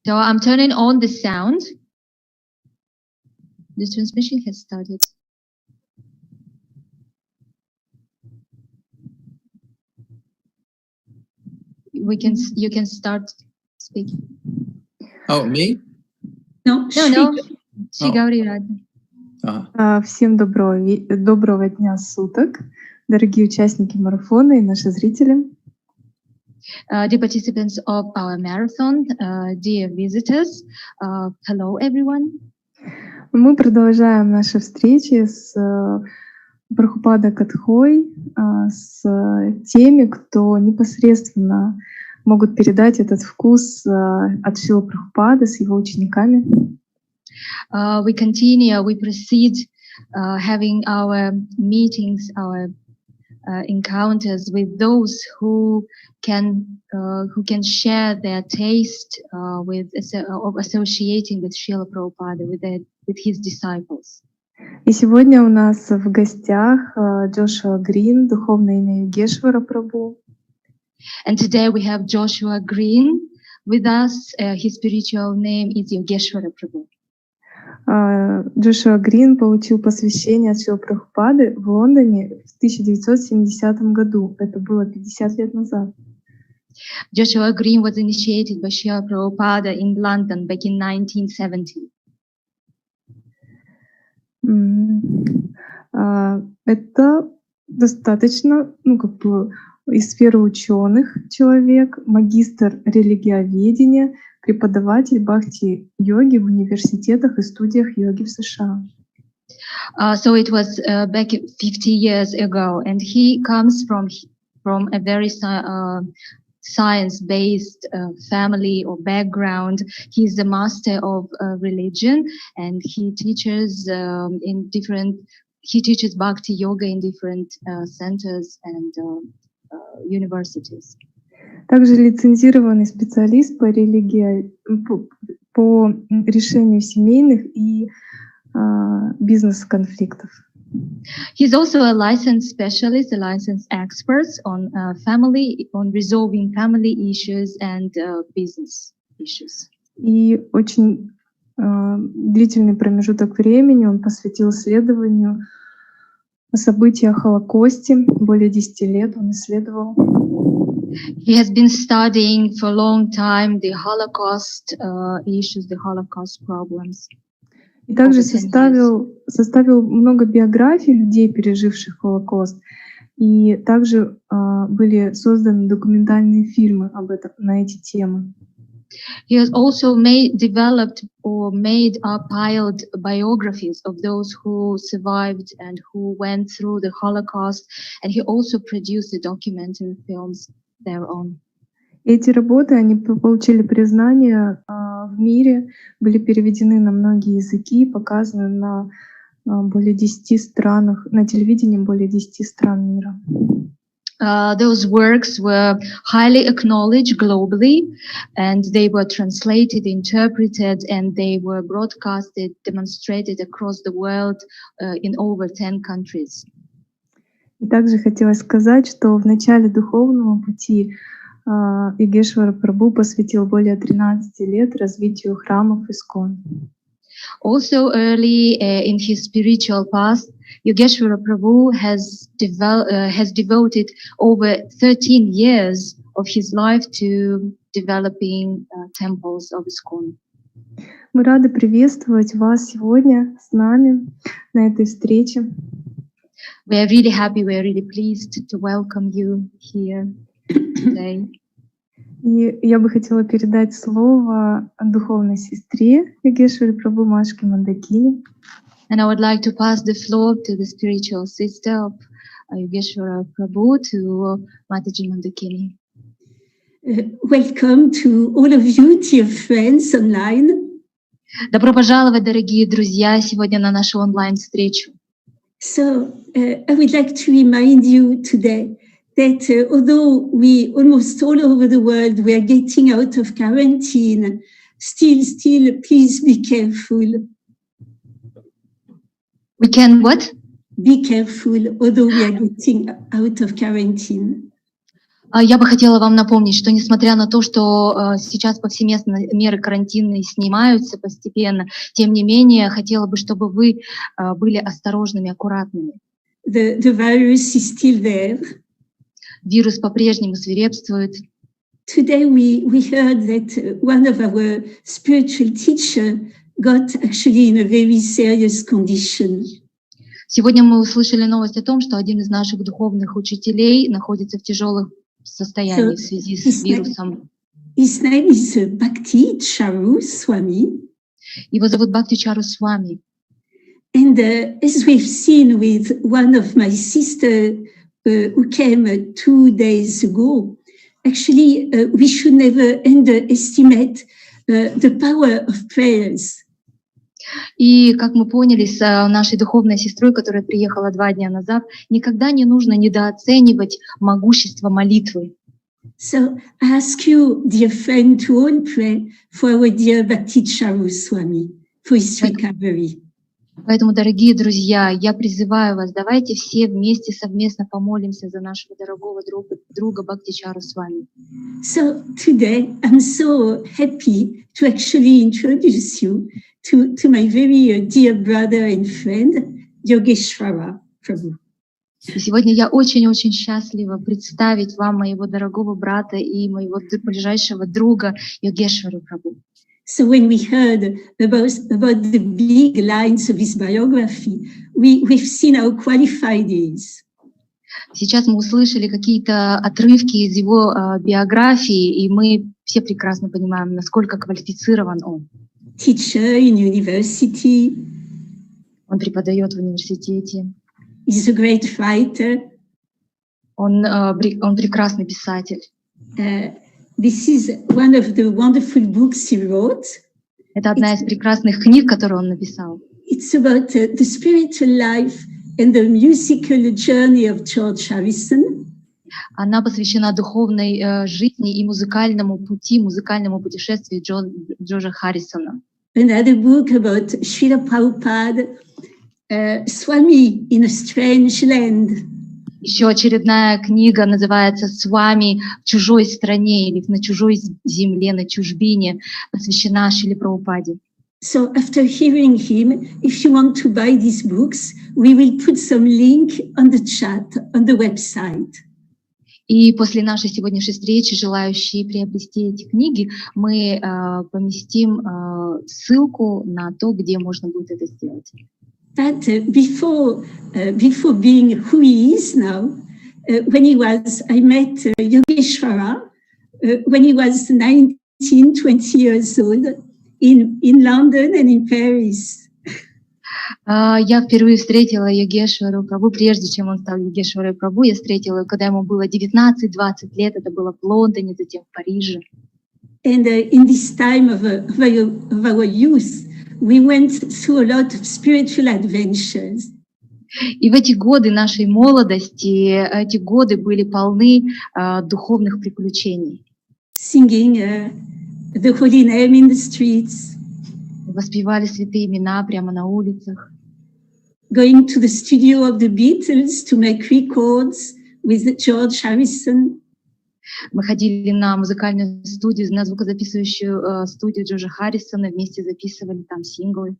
So I'm turning on the sound. The transmission has started. You can start speaking. Oh, me? No. She говорила. Всем доброго дня суток, дорогие участники марафона и наши зрители. Dear participants of our marathon, dear visitors, hello everyone. Мы продолжаем наши встречи с Прабхупада Катхой, с теми, кто непосредственно могут передать этот вкус от Шрилы Прабхупады с его учениками. We proceed having our meetings, our encounters with those who can share their taste of associating with Srila Prabhupada, with his disciples. И сегодня у нас в гостях Джошуа Грин, духовное имя Йогешвара Прабху. And today we have Joshua Green with us. His spiritual name is Yogeshwara Prabhu. Джошуа Грин получил посвящение от Шрилы Прабхупады в Лондоне в 1970 году. Это было 50 лет назад. Joshua Green was initiated by Srila Prabhupada in London back in 1970. Это достаточно, из сферы ученых человек, магистр религиоведения, преподаватель бхакти-йоги в университетах и студиях йоги в США. So it was back 50 years ago, and he comes from a very science-based family or background. He's the master of religion, and he teaches bhakti yoga in different centers and universities. Также лицензированный специалист по решению семейных и бизнес-конфликтов. He's also a licensed specialist, a licensed expert on resolving family issues and business issues. И очень длительный промежуток времени он посвятил исследованию событий о Холокосте. Более 10 лет он исследовал. He has been studying for a long time the Holocaust issues, the Holocaust problems. И также составил много биографий людей, переживших Холокост. И также были созданы документальные фильмы на эти темы. He has also developed biographies of those who survived and who went through the Holocaust, and he also produced the documentary films thereon. Эти работы, они получили признание в мире, были переведены на многие языки, показаны на более 10 странах, на телевидении более 10 стран мира. Those works were highly acknowledged globally, and they were translated, interpreted, and they were broadcasted, demonstrated across the world in over 10 countries. И также хотелось сказать, что в начале духовного пути Йогешвара Прабху посвятил более 13 лет развитию храмов Искон. Also early in his spiritual path, Yogeshwara Prabhu has devoted over 13 years of his life to developing temples of ISKCON. Мы рады приветствовать вас сегодня с нами на этой встрече. We are really happy, we are really pleased to welcome you here today. И я бы хотела передать слово духовной сестре Йогешваре Прабху Машке Мандакини. And I would like to pass the floor to the spiritual sister of Yogeshwara Prabhu, to Mataji Mandakini. Welcome to all of you, dear friends online. Добро пожаловать, дорогие друзья, сегодня на нашу онлайн-встречу. So, I would like to remind you today that although we almost all over the world we are getting out of quarantine, still, please be careful. We can what? Be careful, although we are getting out of quarantine. Я бы хотела вам напомнить, что несмотря на то, что сейчас повсеместно меры карантинные снимаются постепенно, тем не менее, хотела бы, чтобы вы были осторожными, аккуратными. The virus is still there. Вирус по-прежнему свирепствует. Today we heard that one of our spiritual teachers got actually in a very serious condition. Сегодня мы услышали новость о том, что один из наших духовных учителей находится в тяжелых состоянии в связи с вирусом. His name is Bhaktivеданты Свами. Его зовут Бхактиведанты Свами. And as we've seen with one of my sisters who came 2 days ago, actually we should never underestimate the power of prayers. И, как мы поняли с нашей духовной сестрой, которая приехала 2 дня назад, никогда не нужно недооценивать могущество молитвы. So I ask you, dear friend, to all pray for our dear Bhaktivеданты Swami, for his recovery. Поэтому, дорогие друзья, я призываю вас, давайте все вместе совместно помолимся за нашего дорогого друга Бхактиведанты Свами. So today I'm so happy to actually introduce you to my very dear brother and friend, Йогешвара Prabhu. И сегодня я очень-очень счастлива представить вам моего дорогого брата и моего ближайшего друга Йогешвару Прабху. So when we heard about the big lines of his biography, we've seen how qualified he is. Сейчас мы услышали какие-то отрывки из его биографии, и мы все прекрасно понимаем, насколько квалифицирован он. Teacher in university. Он преподает в университете. He's a great writer. Он прекрасный писатель. This is one of the wonderful books he wrote. Это одна из прекрасных книг, которую он написал. It's about the spiritual life and the musical journey of Джорджа Харрисона. Она посвящена духовной жизни и музыкальному пути, музыкальному путешествию Джорджа Харрисона. Another book about Шриле Прабхупаде, Swami in a Strange Land. Еще очередная книга называется «Свами в чужой стране» или «На чужой земле, на чужбине», посвящена Шриле Прабхупаде. So after hearing him, if you want to buy these books, we will put some link on the chat, on the website. И после нашей сегодняшней встречи, желающие приобрести эти книги, мы поместим ссылку на то, где можно будет это сделать. But before being who he is now, I met Yogeshwara when he was 19, 20 years old in London and in Paris. Я впервые встретила Йогешвару Прабху, прежде чем он стал Йогешварой Прабху. Я встретила его, когда ему было 19-20 лет. Это было в Лондоне, затем в Париже. And in this time of our youth, we went through a lot of spiritual adventures. И в эти годы нашей молодости, эти годы были полны духовных приключений. Singing the holy name in the streets. Воспевали святые имена прямо на улицах. Going to the studio of the Beatles to make records with George Harrison. Мы ходили на музыкальную студию, на звукозаписывающую студию Джорджа Харрисона, вместе записывали там синглы.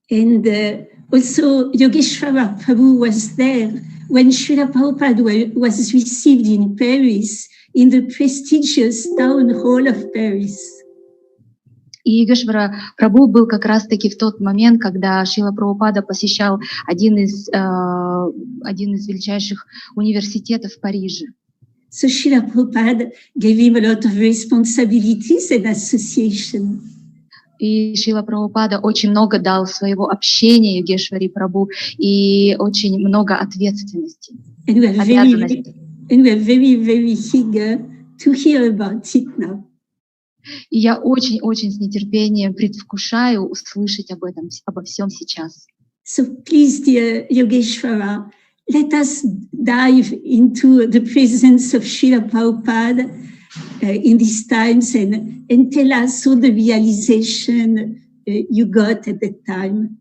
And also Yogeshwara Prabhu was there when Srila Prabhupada was received in Paris, in the prestigious town hall of Paris. И Йогешвара Прабху был как раз-таки в тот момент, когда Шрила Прабхупада посещал один из величайших университетов в Париже. So Srila Prabhupada gave him a lot of responsibilities and association. И Шрила Прабхупада очень много дал своего общения Йогешваре Прабху и очень много ответственности. And we are very, very eager to hear about it now. И я очень-очень с нетерпением предвкушаю услышать обо всем сейчас. So please, dear Yogeshwara, let us dive into the presence of Srila Prabhupada in these times and tell us all the realization you got at that time.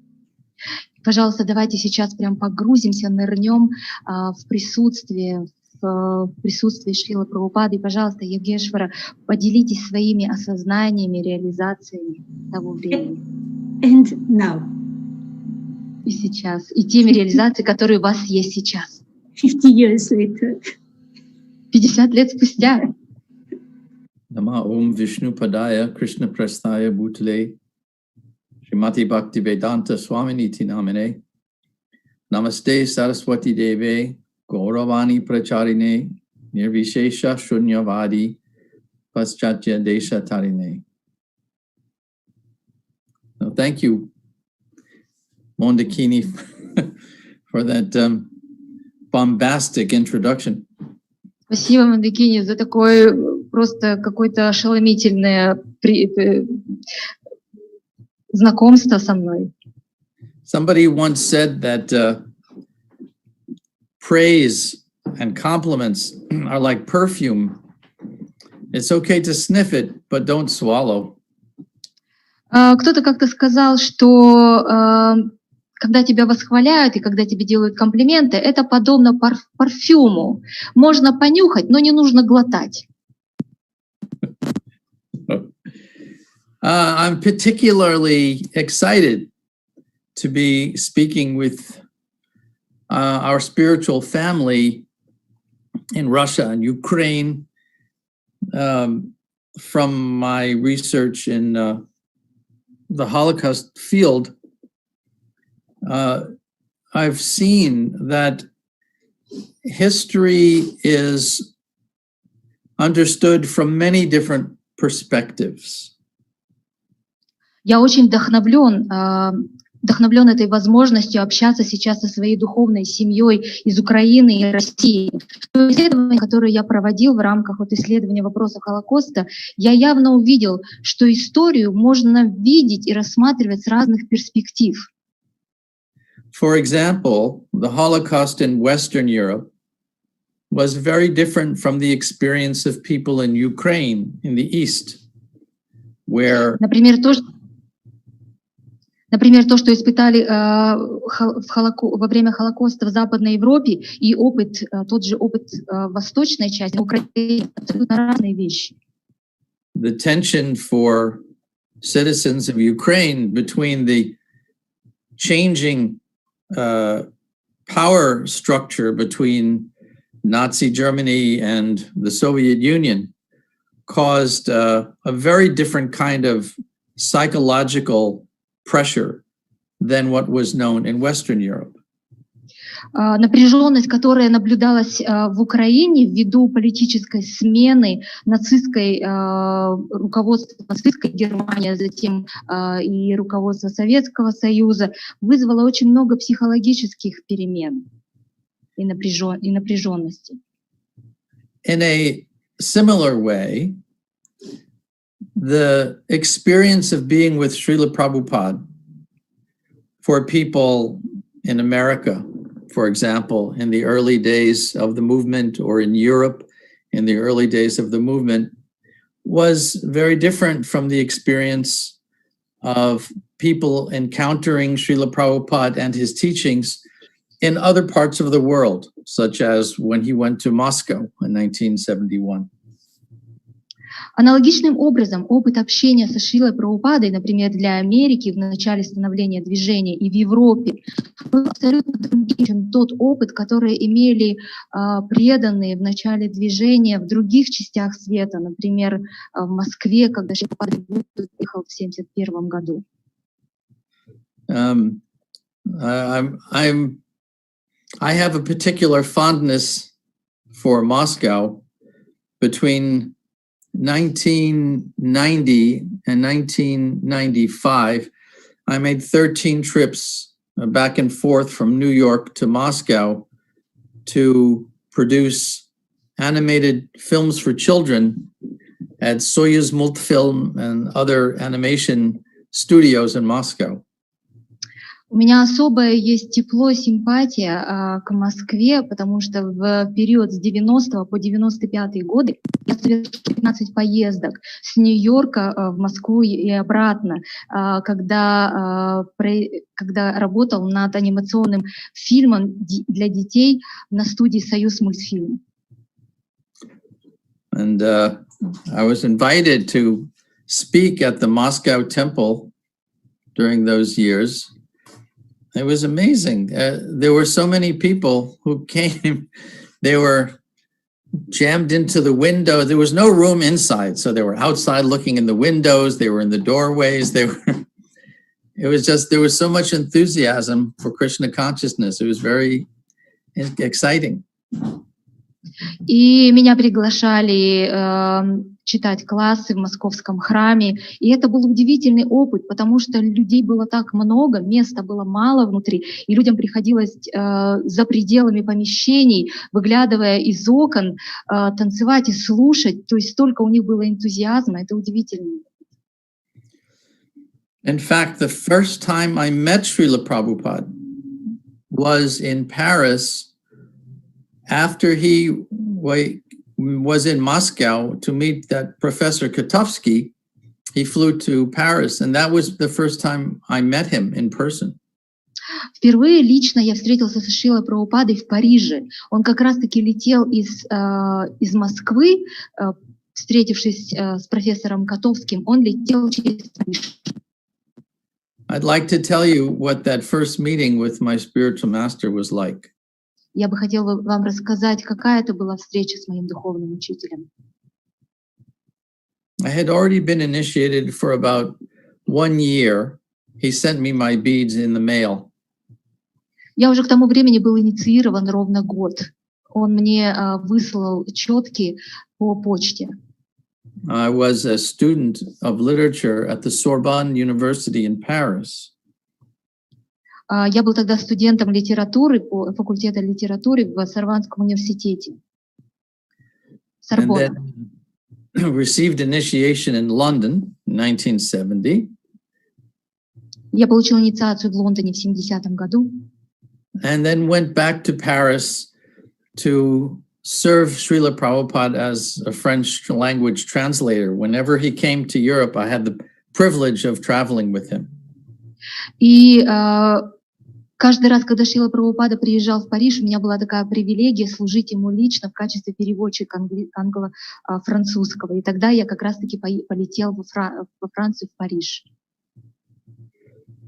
Пожалуйста, давайте сейчас прям погрузимся, нырнем в присутствие, в присутствии Шрилы Прабхупады. И, пожалуйста, Йогешвара, поделитесь своими осознаниями, реализациями того времени. And now, И сейчас. И теми реализациями, которые у вас есть сейчас. 50 years later. 50 лет спустя. Nama Om Vishnu Padaya Krishna Prasthaya Bhutale Srimati Bhaktivedanta Swami Namine Namaste Saraswati Deve Gauravani Pracharine Nirvishesha Shunyavadi Paschatya Desha Tarine. So thank you, Mondakini, for that bombastic introduction. Спасибо, Мандакини, за такое просто какое-то ошеломительное знакомство со мной. Somebody once said that praise and compliments are like perfume. It's okay to sniff it, but don't swallow. Кто-то как-то сказал, что когда тебя восхваляют и когда тебе делают комплименты, это подобно парфюму. Можно понюхать, но не нужно глотать. I'm particularly excited to be speaking with our spiritual family in Russia and Ukraine. From my research in the Holocaust field, I've seen that history is understood from many different perspectives. Я очень вдохновлен этой возможностью общаться сейчас со своей духовной семьей из Украины и России. То исследование, которое я проводил в рамках исследования вопроса Холокоста, я явно увидел, что историю можно видеть и рассматривать с разных перспектив. For example, the Holocaust in Western Europe was very different from the experience of people in Ukraine in the East, where Например, то, что испытали во время Холокоста в Западной Европе, и тот же опыт в восточной части Украины, абсолютно разные вещи. The tension for citizens of Ukraine between the changing power structure between Nazi Germany and the Soviet Union caused a very different kind of psychological pressure than what was known in Western Europe. Напряженность, которая наблюдалась в Украине ввиду политической смены руководства нацистской Германии, а затем и руководства Советского Союза, вызвала очень много психологических перемен и напряженности. In a similar way, the experience of being with Šrila Prabhupada for people in America, for example, in the early days of the movement, or in Europe in the early days of the movement, was very different from the experience of people encountering Srila Prabhupada and his teachings in other parts of the world, such as when he went to Moscow in 1971. Аналогичным образом опыт общения со Шрилой Прабхупадой, например, для Америки в начале становления движения и в Европе, был абсолютно другим, чем тот опыт, который имели преданные в начале движения в других частях света, например, в Москве, когда Шрила Прабхупада приехал в 1971 году. I have a particular fondness for Moscow. Between 1990 and 1995, I made 13 trips back and forth from New York to Moscow to produce animated films for children at Soyuz Multfilm and other animation studios in Moscow. У меня особое есть тепло, симпатия к Москве, потому что в период с 90 по 95 годы я совершила 15 поездок с Нью-Йорка в Москву и обратно, когда работал над анимационным фильмом для детей на студии «Союз Мультфильм». And I was invited to speak at the Moscow temple during those years. It was amazing. There were so many people who came. They were jammed into the window. There was no room inside, so they were outside looking in the windows. They were in the doorways. It was just, there was so much enthusiasm for Krishna consciousness. It was very exciting. И меня приглашали читать классы в московском храме. И это был удивительный опыт, потому что людей было так много, места было мало внутри, и людям приходилось за пределами помещений, выглядывая из окон, танцевать и слушать. То есть столько у них было энтузиазма, это удивительно. In fact, the first time I met Srila Prabhupada was in Paris after he was in Moscow to meet that Professor Kotovsky. He flew to Paris, and that was the first time I met him in person. Впервые лично я встретился со Шрилой Прабхупадой в Париже. Он как раз-таки летел из Москвы, встретившись с профессором Котовским, он летел через Париж. I'd like to tell you what that first meeting with my spiritual master was like. Я бы хотела вам рассказать, какая это была встреча с моим духовным учителем. I had already been initiated for about 1 year. He sent me my beads in the mail. Я уже к тому времени был инициирован ровно год. Он мне выслал четки по почте. I was a student of literature at the Sorbonne University in Paris. Я был тогда студентом литературы, по факультету литературы в Сорбоннском университете. Сорбонна. Received initiation in London in 1970. Я получил инициацию в Лондоне в 70-м году. And then went back to Paris to serve Srila Prabhupada as a French language translator. Whenever he came to Europe, I had the privilege of traveling with him. И каждый раз, когда Шрила Прабхупада приезжал в Париж, у меня была такая привилегия служить ему лично в качестве переводчика англо-французского. И тогда я как раз-таки полетел во Францию, в Париж.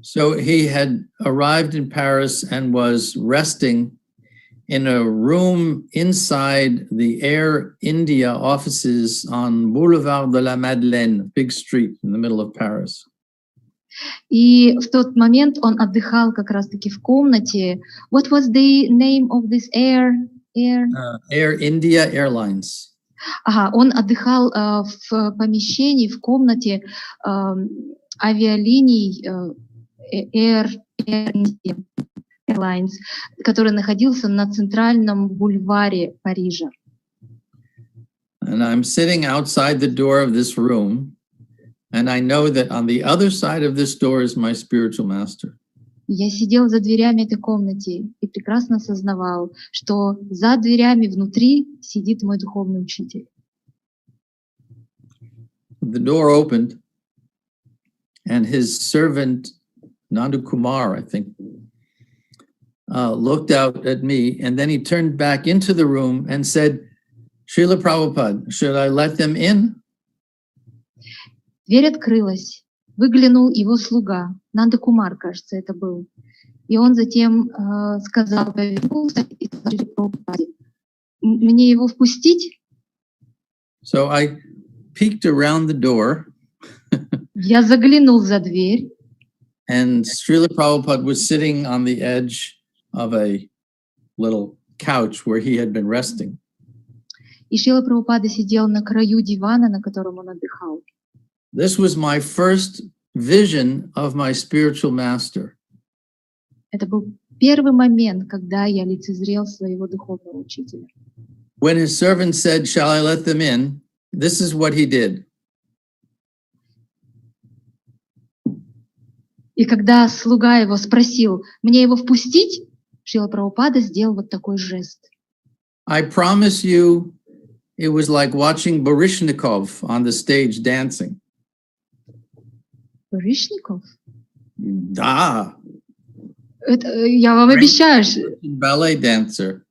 So he had arrived in Paris and was resting in a room inside the Air India offices on Boulevard de la Madeleine, big street in the middle of Paris. И в тот момент он отдыхал как раз-таки в комнате. What was the name of this Air India Airlines. Ага, он отдыхал в помещении, в комнате авиалиний Air India Airlines, который находился на центральном бульваре Парижа. And I'm sitting outside the door of this room, and I know that on the other side of this door is my spiritual master. Я сидел за дверями этой комнаты и прекрасно осознавал, что за дверями внутри сидит мой духовный учитель. The door opened, and his servant, Nandu Kumar, I think, looked out at me, and then he turned back into the room and said, Srila Prabhupada, should I let them in? Дверь открылась, выглянул его слуга, Нанда Кумар, кажется, это был. И он затем сказал, повернулся и сказал Прабхупаде, мне его впустить? So I peeked around the door. Я заглянул за дверь. And Srila Prabhupada was sitting on the edge of a little couch where he had been resting. И Шрила Прабхупада сидел на краю дивана, на котором он отдыхал. This was my first vision of my spiritual master. Это был первый момент, когда я лицезрел своего духовного учителя. When his servant said, "Shall I let them in?" This is what he did. И когда слуга его спросил, мне его впустить, Шрила Прабхупада сделал вот такой жест. I promise you, it was like watching Baryshnikov on the stage dancing. Барышников? Да. Это, я вам обещаю, Ballet dancer.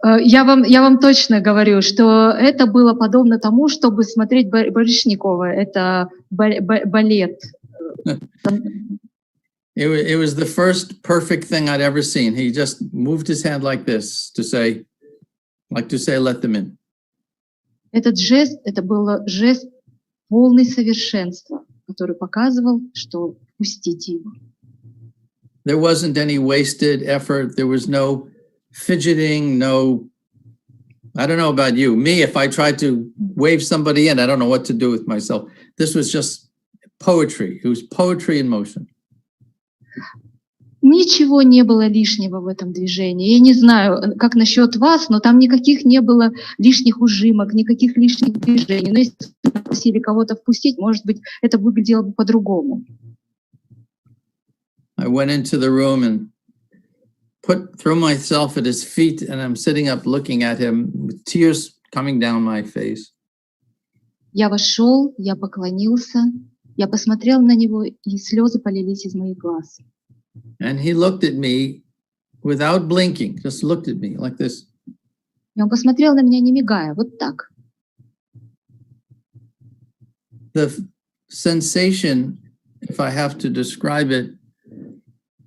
Я вам точно говорю, что это было подобно тому, чтобы смотреть Барышникова. Это балет. It was the first perfect thing I'd ever seen. He just moved his hand like this to say, let them in. Этот жест, это был жест полный совершенства, который показывал, что пустите его. There wasn't any wasted effort. There was no fidgeting, no, I don't know about you. Me, if I tried to wave somebody in, I don't know what to do with myself. This was just poetry. It was poetry in motion. Ничего не было лишнего в этом движении. Я не знаю, как насчет вас, но там никаких не было лишних ужимок, никаких лишних движений. Но если вы просили кого-то впустить, может быть, это выглядело бы по-другому. I went into the room and threw myself at his feet, and I'm sitting up looking at him with tears coming down my face. Я вошел, я поклонился, я посмотрел на него, и слезы полились из моих глаз. And he looked at me without blinking, just looked at me like this. И он посмотрел на меня, не мигая, вот так. The sensation, if I have to describe it,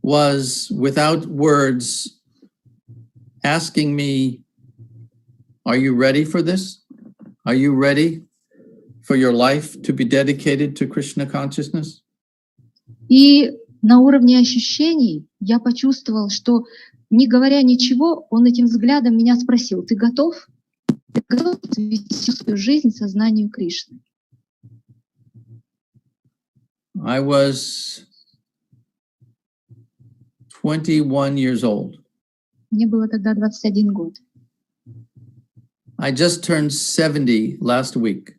was without words asking me, are you ready for this? Are you ready for your life to be dedicated to Krishna consciousness? И на уровне ощущений я почувствовал, что, не говоря ничего, он этим взглядом меня спросил: ты готов? Ты готов вести свою жизнь сознанию Кришны? I was 21 years old. Мне было тогда 21 год. I just turned 70 last week.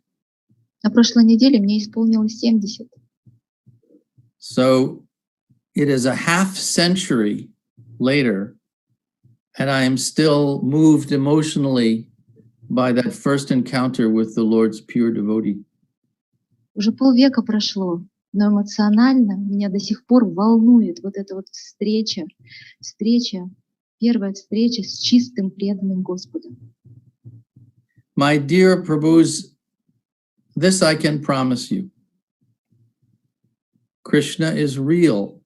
На прошлой неделе мне исполнилось 70. So it is a half century later, and I am still moved emotionally by that first encounter with the Lord's pure devotee. Уже полвека прошло, но эмоционально меня до сих пор волнует вот эта вот встреча, первая встреча с чистым преданным Господом. My dear Prabhus, this I can promise you. Krishna is real.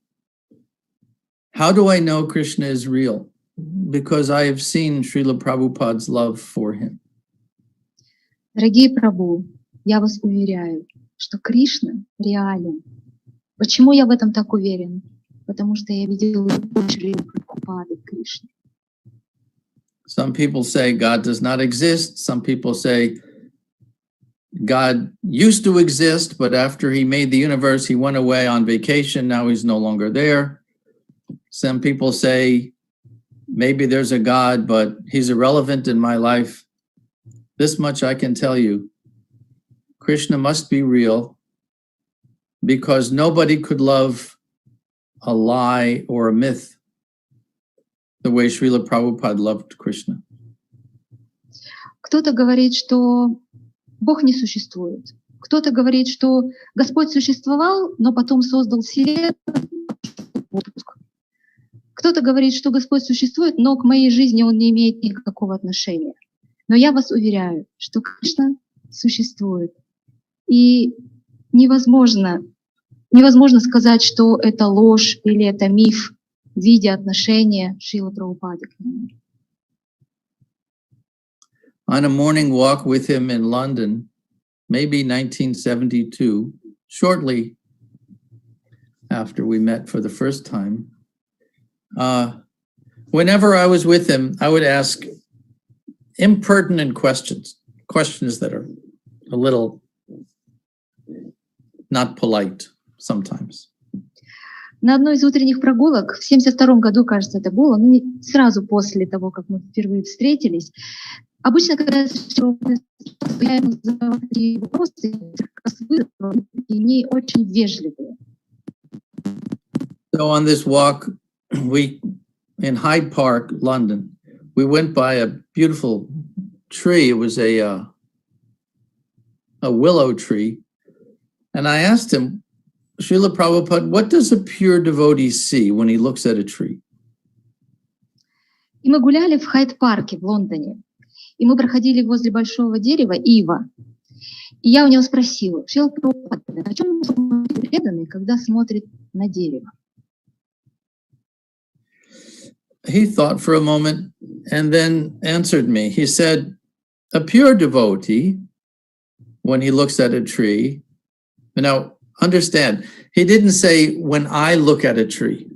How do I know Krishna is real? Because I have seen Šrila Prabhupade's love for him. Дорогие Прабху, я вас уверяю, что Кришна реален. Почему я в этом так уверен? Потому что я видел любовь Шрилы Прабхупады к Кришне. Some people say God does not exist. Some people say God used to exist, but after he made the universe, he went away on vacation. Now he's no longer there. Some people say maybe there's a God, but he's irrelevant in my life. This much I can tell you. Krishna must be real because nobody could love a lie or a myth the way Srila Prabhupada loved Krishna. Кто-то говорит, что Бог не существует. Кто-то говорит, что Господь существовал, но потом создал Вселенную. Кто-то говорит, что Господь существует, но к моей жизни Он не имеет никакого отношения. Но я вас уверяю, что Кришна существует. И невозможно сказать, что это ложь или это миф в виде отношения Шрилы Прабхупады к нему. On a morning walk with him in London, maybe 1972, shortly after we met for the first time, whenever I was with him, I would ask impertinent questions that are a little not polite sometimes. На одной из утренних прогулок, в 1972 году, кажется, это было, но не сразу после того, как мы впервые встретились, обычно, когда я ему задавала такие вопросы, и не очень вежливые. So on this walk, in Hyde Park, London, we went by a beautiful tree. It was a willow tree. And I asked him, Srila Prabhupada, what does a pure devotee see when he looks at a tree? И мы гуляли в Хайд-парке в Лондоне. И мы проходили возле большого дерева ива. И я у него спросила: Шрила Прабхупада, о чем преданный, когда смотрит на дерево? He thought for a moment and then answered me. He said, a pure devotee, when he looks at a tree, now understand, he didn't say, when I look at a tree.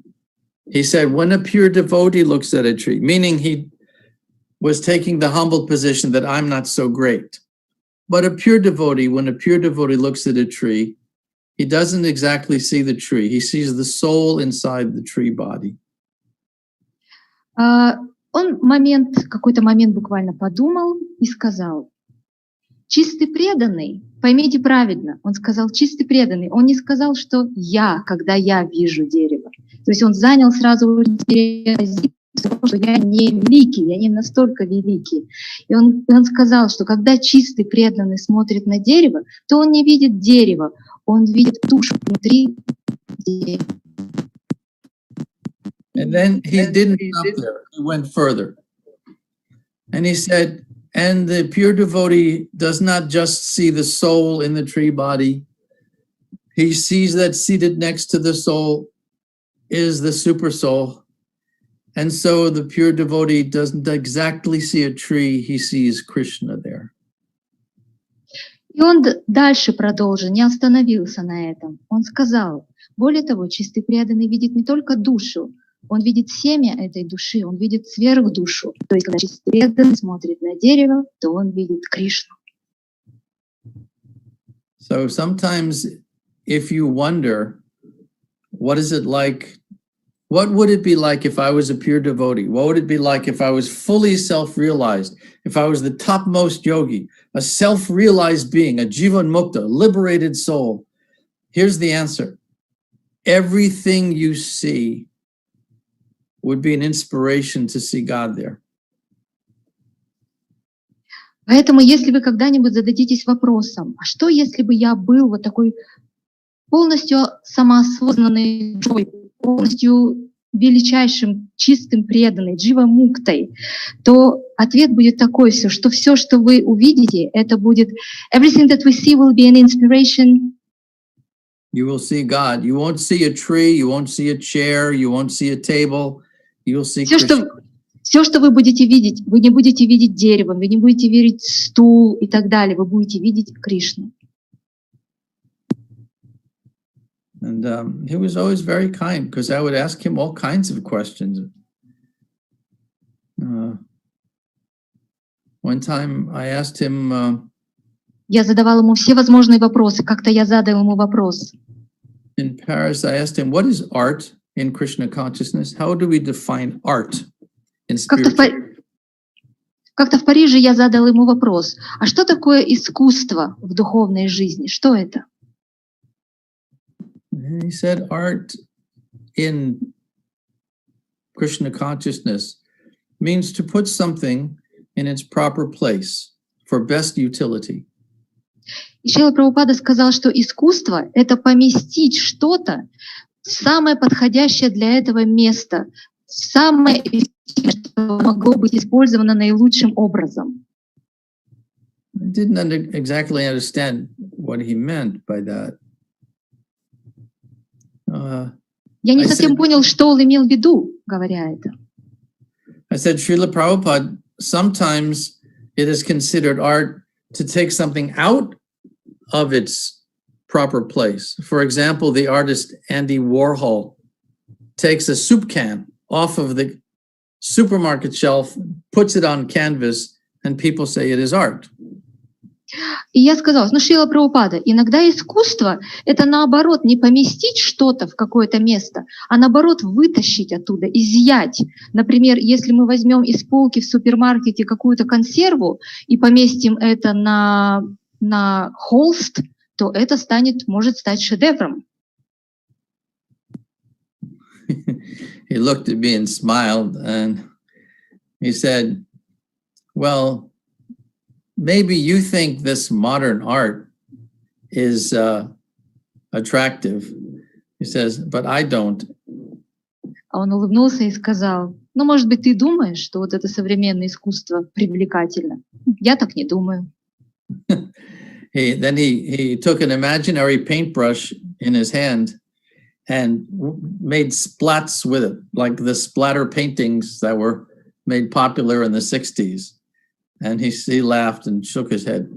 He said, when a pure devotee looks at a tree, meaning he was taking the humble position that I'm not so great. But a pure devotee, when a pure devotee looks at a tree, he doesn't exactly see the tree. He sees the soul inside the tree body. Он какой-то момент буквально подумал и сказал: чистый преданный, поймите правильно, он сказал чистый преданный, он не сказал, что я, когда я вижу дерево. То есть он занял сразу позицию, что я не великий, я не настолько великий. И он сказал, что когда чистый преданный смотрит на дерево, то он не видит дерево, он видит душу внутри дерева. And then he didn't stop there. He went further. And he said, and the pure devotee does not just see the soul in the tree body. He sees that seated next to the soul is the super soul. And so the pure devotee doesn't exactly see a tree, he sees Krishna there. И он дальше продолжил, не остановился на этом. Он сказал, более того, чистый преданный видит не только душу, он видит семя этой души, он видит сверхдушу. То есть, когда чистый преданный смотрит на дерево, то он видит Кришну. So sometimes if you wonder, what is it like, what would it be like if I was a pure devotee? What would it be like if I was fully self-realized? If I was the topmost yogi, a self-realized being, a jivan mukta, a liberated soul? Here's the answer. Everything you see would be an inspiration to see God there. Поэтому, если вы когда-нибудь зададитесь вопросом, а что, если бы я был вот такой полностью самоосознанный, полностью величайшим, чистым, преданным, джива-муктой, то ответ будет такой, что все, что вы увидите, это будет everything that we see will be an inspiration. You will see God. You won't see a tree, you won't see a chair, you won't see a table. You will see Krishna. Все, что вы будете видеть, вы не будете видеть дерево, вы не будете видеть стул и так далее, вы будете видеть Кришну. And he was always very kind because I would ask him all kinds of questions. One time I asked him... Я задавал ему все возможные вопросы. Как-то я задал ему вопрос. In Paris, I asked him, what is art in Krishna consciousness? How do we define art in spiritual? Как-то в Париже я задал ему вопрос. А что такое искусство в духовной жизни? Что это? And he said, art in Krishna consciousness means to put something in its proper place for best utility. И Шрила Прабхупада сказал, что искусство — это поместить что-то в самое подходящее для этого место, самое эффективное, что могло быть использовано наилучшим образом. I didn't exactly understand what he meant by that. Я не совсем понял, что он имел в виду, говоря это. I said, Srila Prabhupada, sometimes it is considered art to take something out of its proper place. For example, the artist Andy Warhol takes a soup can off of the supermarket shelf, puts it on canvas, and people say it is art. И я сказала, Шрила Прабхупада, иногда искусство — это наоборот не поместить что-то в какое-то место, а наоборот вытащить оттуда, изъять. Например, если мы возьмем из полки в супермаркете какую-то консерву и поместим это на холст, то это может стать шедевром. He looked at me and smiled, and he said, well, maybe you think this modern art is attractive. He says, but I don't. Он улыбнулся и сказал, Ну, может быть, ты думаешь, что вот это современное искусство привлекательно. Я так не думаю. Then he took an imaginary paintbrush in his hand and made splats with it, like the splatter paintings that were made popular in the 60s. And he laughed and shook his head.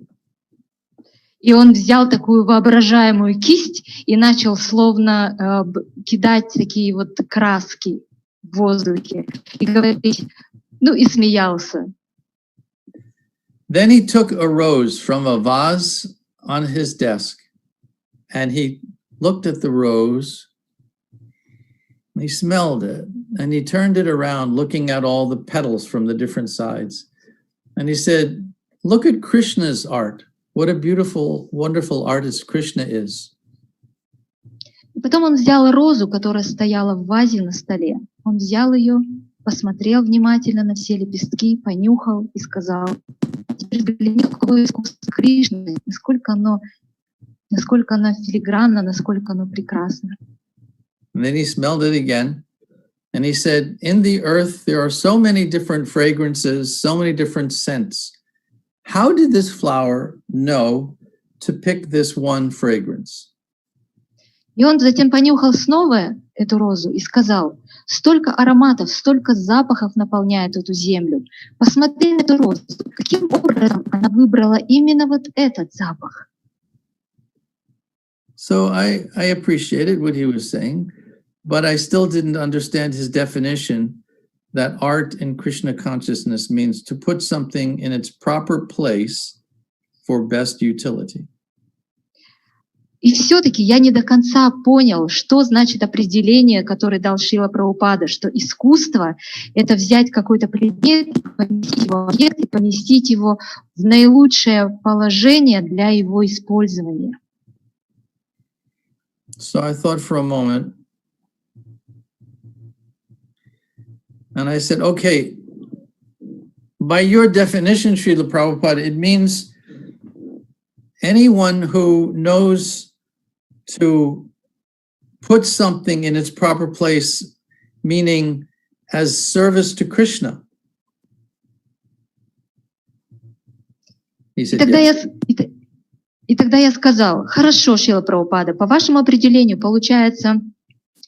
И он взял такую воображаемую кисть и начал словно кидать такие вот краски в воздухе и говорить, ну и смеялся. Then he took a rose from a vase on his desk and he looked at the rose, and he smelled it, and he turned it around looking at all the petals from the different sides. And he said, look at Krishna's art. What a beautiful, wonderful artist Krishna is. И потом он взял розу, которая стояла в вазе на столе. Он взял ее, посмотрел внимательно на все лепестки, понюхал и сказал, теперь взгляни, какое искусство Кришны, насколько оно филигранно, насколько оно прекрасно. And then he smelled it again. And he said, in the earth, there are so many different fragrances, so many different scents. How did this flower know to pick this one fragrance? И он затем понюхал снова эту розу и сказал, столько ароматов, столько запахов наполняет эту землю. Посмотри на эту розу, каким образом она выбрала именно вот этот запах. So I appreciated what he was saying, but I still didn't understand his definition that art in Krishna consciousness means to put something in its proper place for best utility. И все-таки я не до конца понял, что значит определение, которое дал Шрила Прабхупада, что искусство — это взять какой-то предмет, поместить его в объект и поместить его в наилучшее положение для его использования. So I thought for a moment, and I said, okay, by your definition, Srila Prabhupada, it means anyone who knows to put something in its proper place, meaning as service to Krishna. He said, И тогда я сказал, хорошо, Шрила Прабхупада, по вашему определению получается,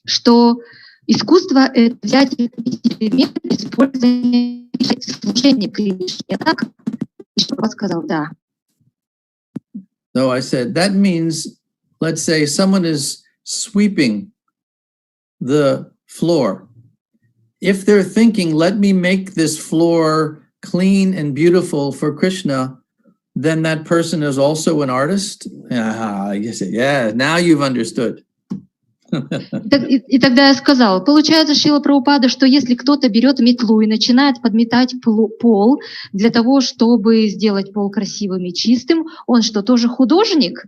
что искусство — это взять элемент использования служения Кришне. Так? И Прабхупада сказал, да. So I said, that means, let's say someone is sweeping the floor. If they're thinking, let me make this floor clean and beautiful for Krishna, then that person is also an artist? You say, yeah, now you've understood. И тогда я сказал, получается, Шрила Прабхупада, что если кто-то берет метлу и начинает подметать пол для того, чтобы сделать пол красивым и чистым, он что, тоже художник?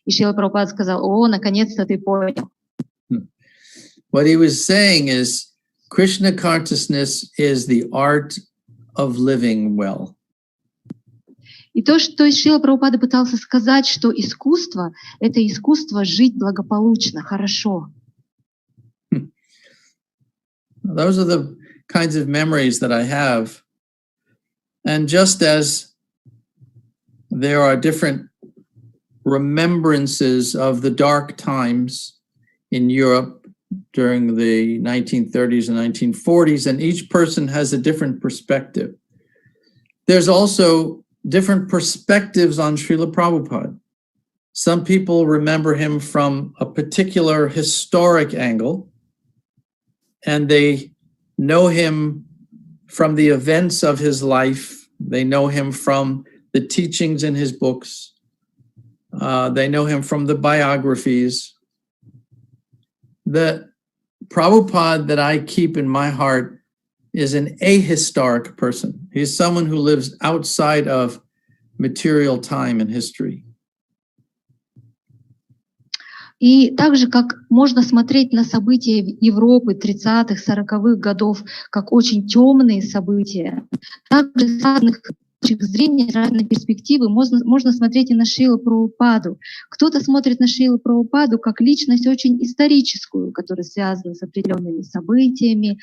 И Шрила Прабхупада сказал, о, наконец-то ты понял. What he was saying is, Krishna consciousness is the art of living well. И то, что Шрила Прабхупада пытался сказать, что искусство — это искусство жить благополучно, хорошо. Those are the kinds of memories that I have. And just as there are different remembrances of the dark times in Europe during the 1930s and 1940s, and each person has a different perspective, there's also different perspectives on Srila Prabhupada. Some people remember him from a particular historic angle, and they know him from the events of his life. They know him from the teachings in his books. They know him from the biographies. The Prabhupada that I keep in my heart is an ahistoric person. He's someone who lives outside of material time and history. И так же, как можно смотреть на события Европы 30-х, 40-х годов, как очень темные события, также с разных зрения, разные перспективы. Можно смотреть и на Шрилу Прабхупаду. Кто-то смотрит на Шрилу Прабхупаду как личность очень историческую, которая связана с определенными событиями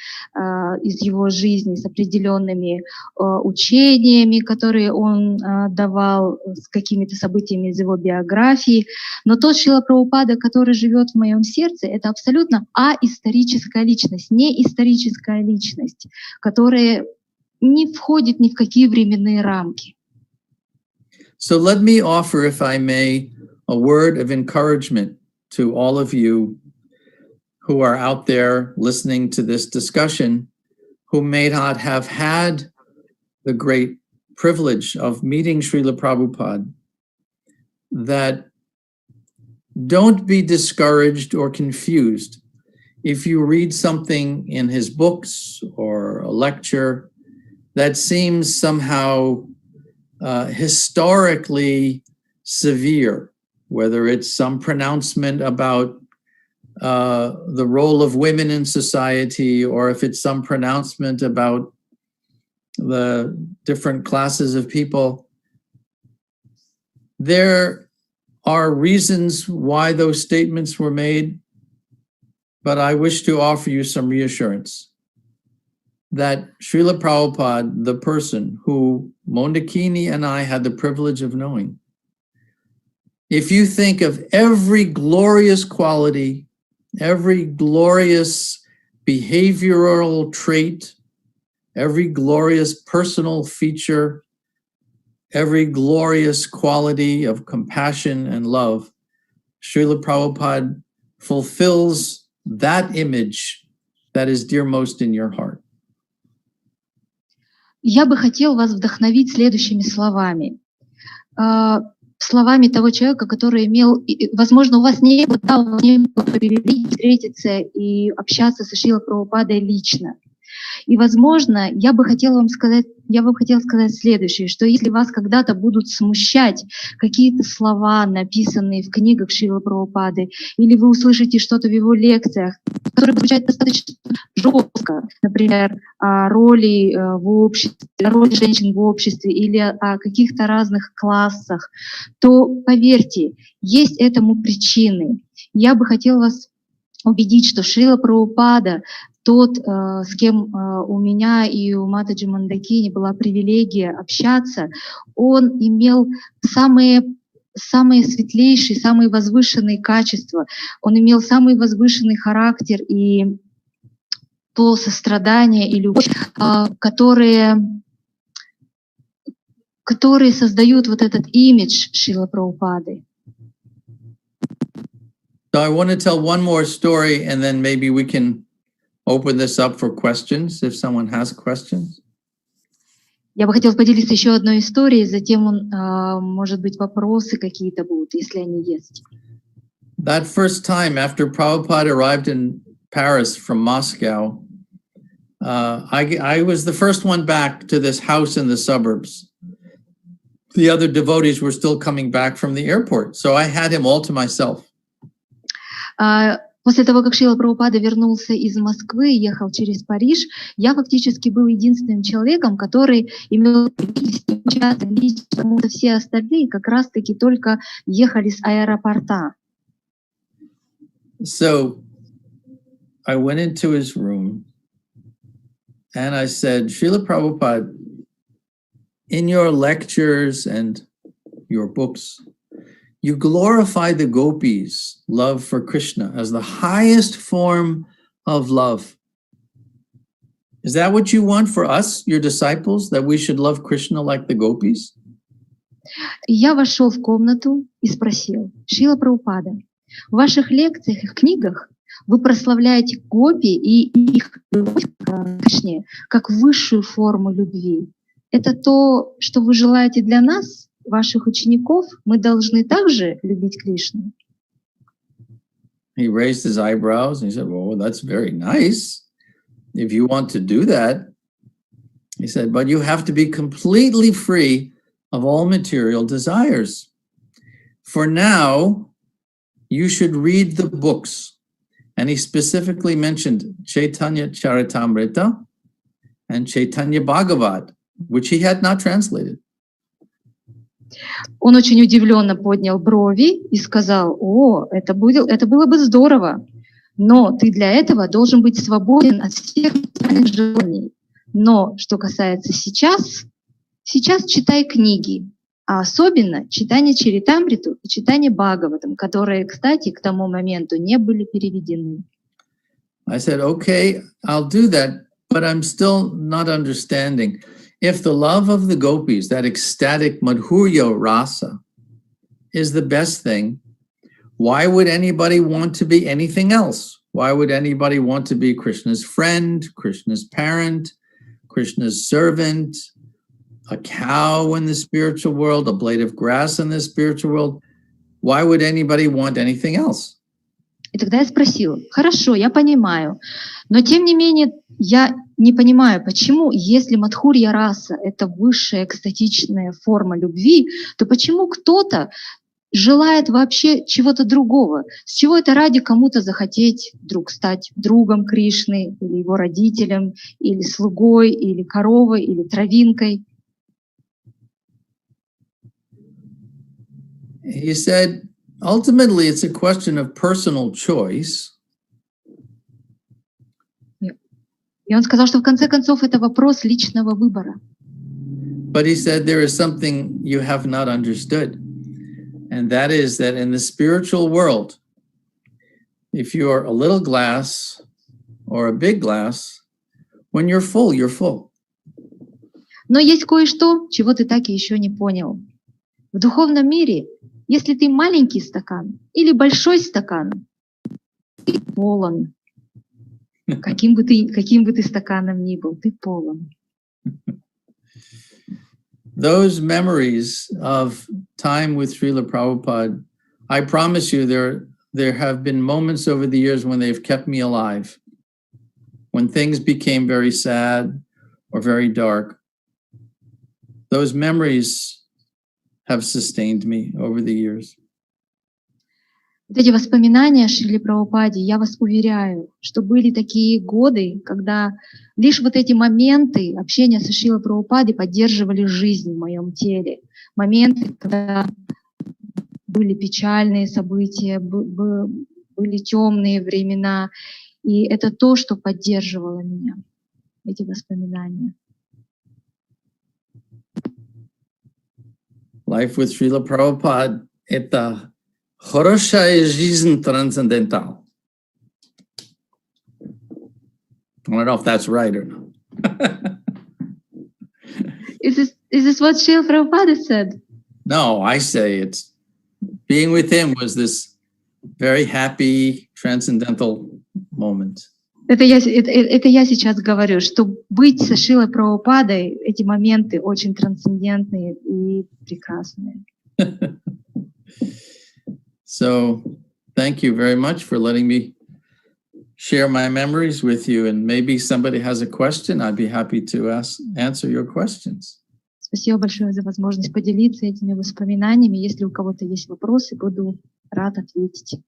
из его жизни, с определенными учениями, которые он давал, с какими-то событиями из его биографии. Но тот Шрила Прабхупада, который живет в моем сердце, это абсолютно аисторическая личность, не историческая личность, которая не входит ни в какие временные рамки. So let me offer, if I may, a word of encouragement to all of you who are out there listening to this discussion, who may not have had the great privilege of meeting Srila Prabhupada, that don't be discouraged or confused if you read something in his books or a lecture that seems somehow historically severe, whether it's some pronouncement about the role of women in society, or if it's some pronouncement about the different classes of people. There are reasons why those statements were made, but I wish to offer you some reassurance that Srila Prabhupada, the person who Mondakini and I had the privilege of knowing, if you think of every glorious quality, every glorious behavioral trait, every glorious personal feature, every glorious quality of compassion and love, Srila Prabhupada fulfills that image that is dearmost in your heart. Я бы хотел вас вдохновить следующими словами. Словами того человека, который имел, возможно, у вас не было встретиться и общаться со Шрилой Прабхупадой лично. И, возможно, я бы хотела сказать следующее, что если вас когда-то будут смущать какие-то слова, написанные в книгах Шрилы Прабхупады, или вы услышите что-то в его лекциях, которые звучат достаточно жестко, например, о роли в обществе, о роли женщин в обществе или о каких-то разных классах, то, поверьте, есть этому причины. Я бы хотела вас убедить, что Шрила Прабхупада, тот, с кем у меня и у Матаджи Мандакини была привилегия общаться, он имел самые светлейшие, самые возвышенные качества, он имел самый возвышенный характер и то сострадание и любовь, которые создают вот этот имидж Шрилы Прабхупады. So I want to tell one more story, and then maybe we can open this up for questions if someone has questions. Я бы хотела поделиться еще одной историей, затем, может быть, вопросы какие-то будут, если они есть. That first time after Prabhupada arrived in Paris from Moscow, I was the first one back to this house in the suburbs. The other devotees were still coming back from the airport, so I had him all to myself. После того, как Шрила Прабхупада вернулся из Москвы и ехал через Париж, я фактически был единственным человеком, который имел участие лично, потому что все остальные как раз-таки только ехали с аэропорта. So I went into his room and I said, Srila Prabhupada, in your lectures and your books, you glorify the gopis' love for Krishna as the highest form of love. Is that what you want for us, your disciples, that we should love Krishna like the gopis? Я вошел в комнату и спросил: Шрила Прабхупада, в ваших лекциях и в книгах вы прославляете гопи и их любовь к Кришне как высшую форму любви. Это то, что вы желаете для нас, ваших учеников? Мы должны также любить Кришну? He raised his eyebrows and he said, well, that's very nice if you want to do that. He said, but you have to be completely free of all material desires. For now, you should read the books. And he specifically mentioned Chaitanya Charitamrita and Chaitanya Bhagavat, which he had not translated. Он очень удивленно поднял брови и сказал: «О, это было бы здорово, но ты для этого должен быть свободен от всех желаний. Но что касается сейчас читай книги, а особенно читание Чаритамриту и читание Бхагаватам, которые, кстати, к тому моменту не были переведены». I said, okay, I'll do that, but I'm still not understanding. If the love of the gopis, that ecstatic madhurya rasa, is the best thing, why would anybody want to be anything else? Why would anybody want to be Krishna's friend, Krishna's parent, Krishna's servant, a cow in the spiritual world, a blade of grass in the spiritual world? Why would anybody want anything else? И тогда я спросила: «Хорошо, я понимаю, но тем не менее я не понимаю, почему, если Мадхурья раса — это высшая экстатичная форма любви, то почему кто-то желает вообще чего-то другого? С чего это ради кому-то захотеть вдруг стать другом Кришны, или его родителем, или слугой, или коровой, или травинкой?» He said, ultimately, it's a question of personal choice. И он сказал, что в конце концов это вопрос личного выбора. But he said there is something you have not understood. And that is that in the spiritual world, if you are a little glass or a big glass, when you're full, you're full. Но есть кое-что, чего ты так и еще не понял. В духовном мире, если ты маленький стакан или большой стакан, ты полон. Каким бы ты стаканом ни был, ты полон. Those memories of time with Srila Prabhupada, I promise you there have been moments over the years when they've kept me alive, when things became very sad or very dark. Those memories have sustained me over the years. Вот эти воспоминания о Шриле Прабхупаде, я вас уверяю, что были такие годы, когда лишь вот эти моменты общения со Шрилой Прабхупадой поддерживали жизнь в моем теле. Моменты, когда были печальные события, были темные времена. И это то, что поддерживало меня, эти воспоминания. Life with Srila Prabhupada — это хорошая жизнь трансцендентал. I don't know if that's right or not. Is this what Srila Prabhupada said? No, I say it's being with him was this very happy, transcendental moment. Это я сейчас говорю, что быть со Шрилой Прабхупадой, эти моменты очень трансцендентные и прекрасные. So, thank you very much for letting me share my memories with you. And maybe somebody has a question, I'd be happy to answer your questions. Спасибо большое за возможность поделиться этими воспоминаниями. Если у кого-то есть вопросы, буду рад ответить.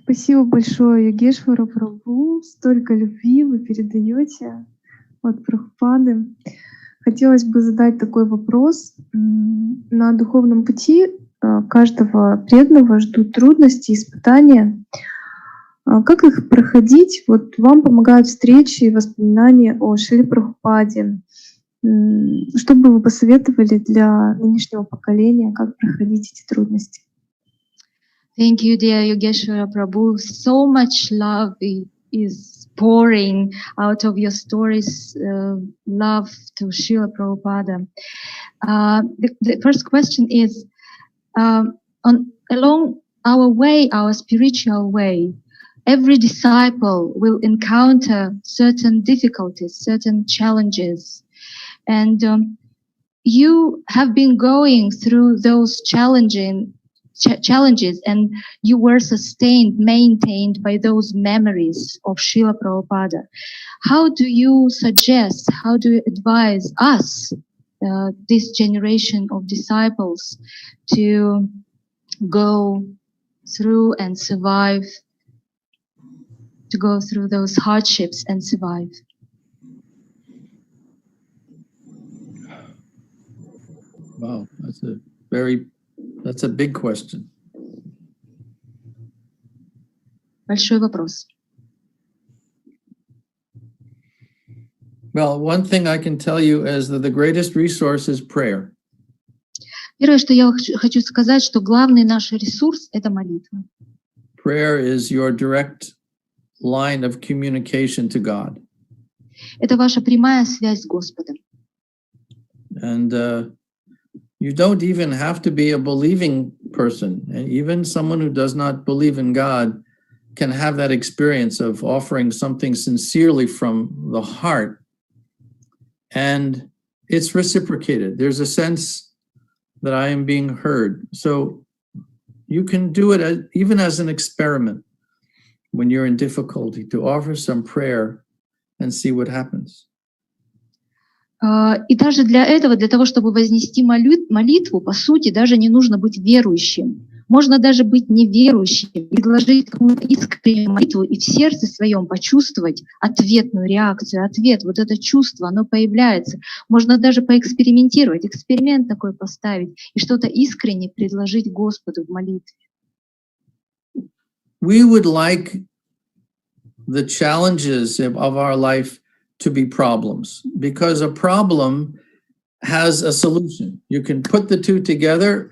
Спасибо большое, Йогешвара Прабху. Столько любви вы передаете от Прабхупады. Хотелось бы задать такой вопрос. На духовном пути каждого преданного ждут трудности, испытания. Как их проходить? Вот вам помогают встречи и воспоминания о Шриле Прабхупаде. Что бы вы посоветовали для нынешнего поколения, как проходить эти трудности? Thank you, dear Yogeshwara Prabhu. So much love is pouring out of your stories, love to Srila Prabhupada. The first question is, along our way, our spiritual way, every disciple will encounter certain difficulties, certain challenges. And you have been going through those challenges, and you were sustained, maintained by those memories of Srila Prabhupada. How do you suggest, how do you advise us, this generation of disciples, to go through and survive, to go through those hardships and survive? Wow, that's a big question. Большой вопрос. Well, one thing I can tell you is that the greatest resource is prayer. Первое, что я хочу сказать, что главный наш ресурс — это молитва. Prayer is your direct line of communication to God. Это ваша прямая связь с Господом. And you don't even have to be a believing person. And even someone who does not believe in God can have that experience of offering something sincerely from the heart. And it's reciprocated. There's a sense that I am being heard. So you can do it even as an experiment when you're in difficulty, to offer some prayer and see what happens. И даже для этого, для того, чтобы вознести молитву, по сути, даже не нужно быть верующим. Можно даже быть неверующим, предложить какую-то искреннюю молитву и в сердце своем почувствовать ответную реакцию, ответ, вот это чувство, оно появляется. Можно даже поэкспериментировать, эксперимент такой поставить и что-то искренне предложить Господу в молитве. We would like the challenges of our life to be problems, because a problem has a solution. You can put the two together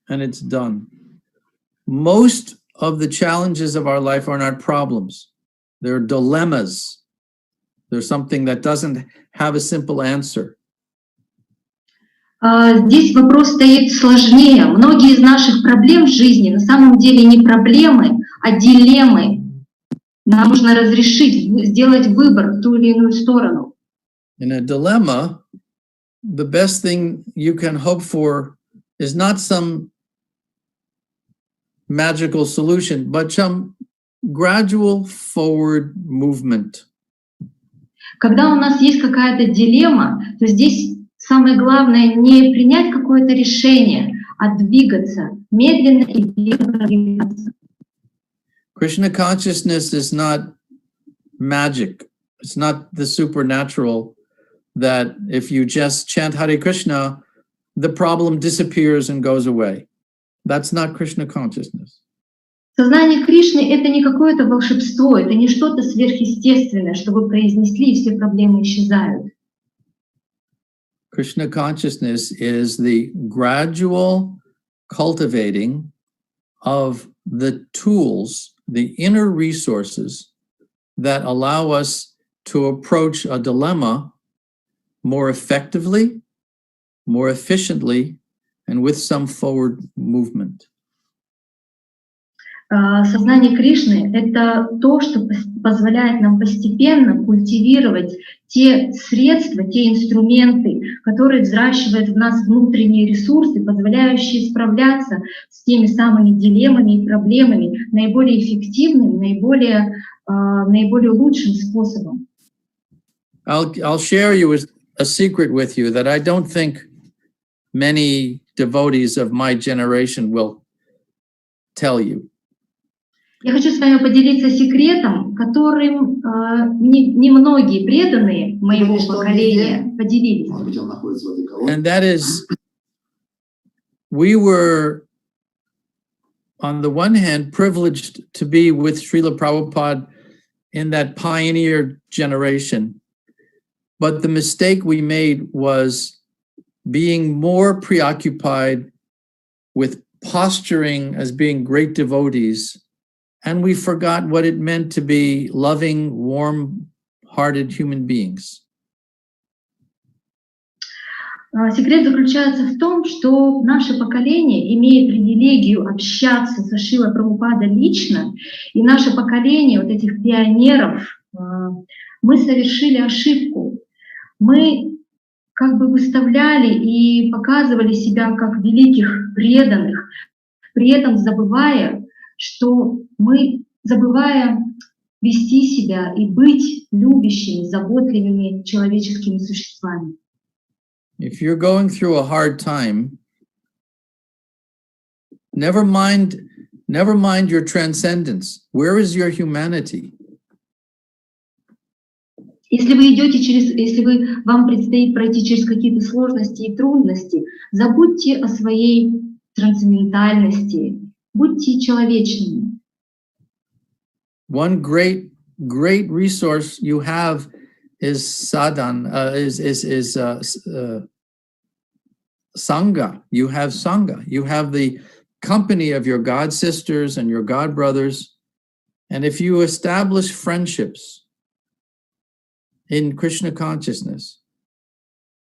and it's done. Most of the challenges of our life are not problems. They're dilemmas. There's something that doesn't have a simple answer. Здесь вопрос стоит сложнее. Многие из наших проблем в жизни на самом деле не проблемы, а дилеммы. Нам нужно разрешить, сделать выбор в ту или иную сторону. In a dilemma, the best thing you can hope for is not some magical solution, but some gradual forward movement. Когда у нас есть какая-то дилемма, то здесь самое главное не принять какое-то решение, а двигаться, медленно и верно двигаться. Krishna consciousness is not magic. It's not the supernatural that if you just chant Hare Krishna, the problem disappears and goes away. That's not Krishna consciousness. Сознание Кришны — это не какое-то волшебство, это не что-то сверхъестественное, что вы произнесли, и все проблемы исчезают. Krishna consciousness is the gradual cultivating of the tools, the inner resources that allow us to approach a dilemma more effectively, more efficiently, and with some forward movement. Сознание Кришны — это то, что позволяет нам постепенно культивировать те средства, те инструменты, которые взращивают в нас внутренние ресурсы, позволяющие справляться с теми самыми дилеммами и проблемами наиболее эффективным, наиболее лучшим способом. I'll share a secret with you that I don't think many devotees of my generation will tell you. Я хочу с вами поделиться секретом, которым немногие преданные моего поколения поделились. And that is, we were, on the one hand, privileged to be with Šrila Prabhupada in that pioneer generation. But the mistake we made was being more preoccupied with posturing as being great devotees. And we forgot what it meant to be loving, warm-hearted human beings. Секрет заключается в том, что наше поколение, имея привилегию общаться со Шрилой Прабхупадой лично, и наше поколение вот этих пионеров, мы совершили ошибку. Мы как бы выставляли и показывали себя как великих преданных, при этом забывая вести себя и быть любящими, заботливыми человеческими существами. If you're going through a hard time, never mind your transcendence. Where is your humanity? Если вам предстоит пройти через какие-то сложности и трудности, забудьте о своей трансцендентальности, будьте человечными. One great resource you have is sangha. You have sangha. You have the company of your god sisters and your god brothers. And if you establish friendships in Krishna consciousness,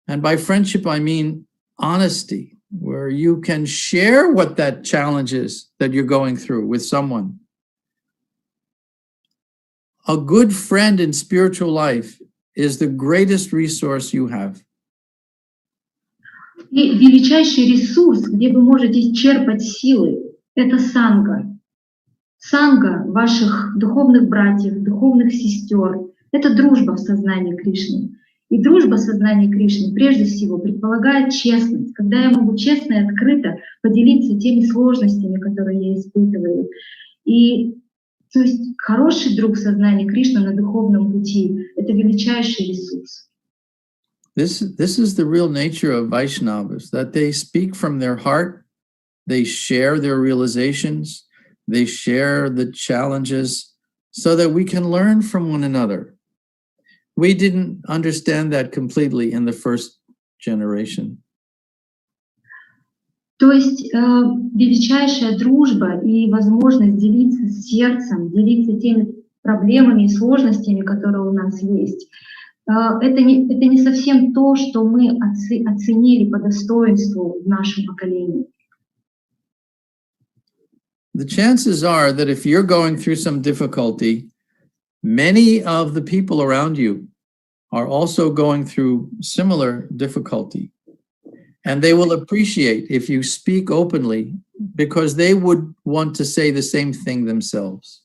and by friendship I mean honesty, where you can share what that challenge is that you're going through with someone. A good friend in spiritual life is the greatest resource you have. И величайший ресурс, где вы можете черпать силы, это санга. Санга ваших духовных братьев, духовных сестер. Это дружба в сознании Кришны. И дружба в сознании Кришны прежде всего предполагает честность, когда я могу честно и открыто поделиться теми сложностями, которые я испытываю. И то есть хороший друг в сознании Кришны на духовном пути — это величайший ресурс. This is the real nature of Vaishnavas, that they speak from their heart, they share their realizations, they share the challenges, so that we can learn from one another. We didn't understand that completely in the first generation. То есть величайшая дружба и возможность делиться сердцем, делиться теми проблемами и сложностями, которые у нас есть, это не совсем то, что мы оценили по достоинству в нашем поколении. The chances are that if you're going through some difficulty, many of the people around you are also going through similar difficulty. And they will appreciate if you speak openly, because they would want to say the same thing themselves.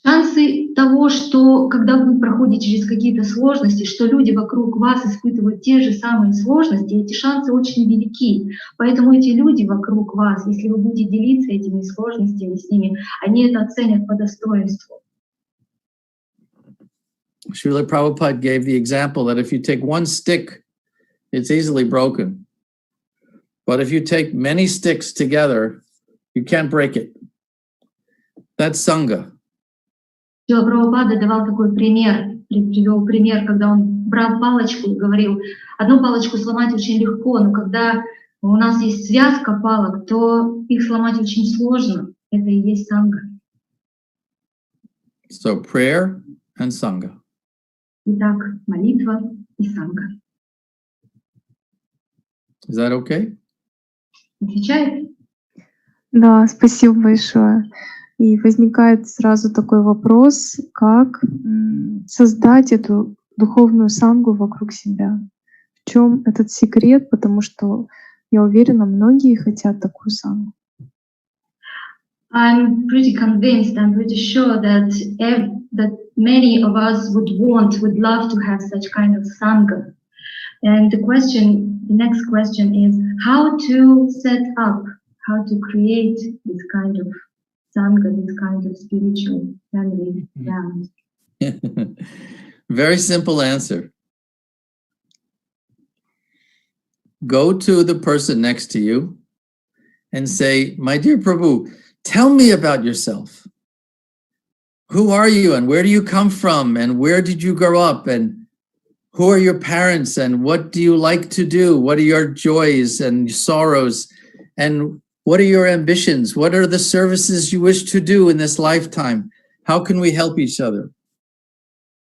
Шансы того, что когда вы проходите через какие-то сложности, что люди вокруг вас испытывают те же самые сложности, эти шансы очень велики. Поэтому эти люди вокруг вас, если вы будете делиться этими сложностями с ними, они это оценят по достоинству. Шриле Prabhupada gave the example that if you take one stick, it's easily broken. But if you take many sticks together, you can't break it. That's Sangha. Шрила Прабхупада давал такой пример, привел пример, когда он брал палочку и говорил, одну палочку сломать очень легко, но когда у нас есть связка палок, то их сломать очень сложно. Это и есть санга. So prayer and Sangha. Итак, молитва и санга. Is that okay? Отвечает? Да, спасибо большое. И возникает сразу такой вопрос, как создать эту духовную сангу вокруг себя. В чем этот секрет? Потому что, я уверена, многие хотят такую сангу. I'm pretty convinced, I'm pretty sure that many of us would love to have such kind of sangha. And the next question is how to set up, how to create this kind of sangha, this kind of spiritual family band. Very simple answer. Go to the person next to you and say, my dear Prabhu, tell me about yourself. Who are you and where do you come from and where did you grow up and who are your parents and what do you like to do? What are your joys and sorrows and what are your ambitions? What are the services you wish to do in this lifetime? How can we help each other?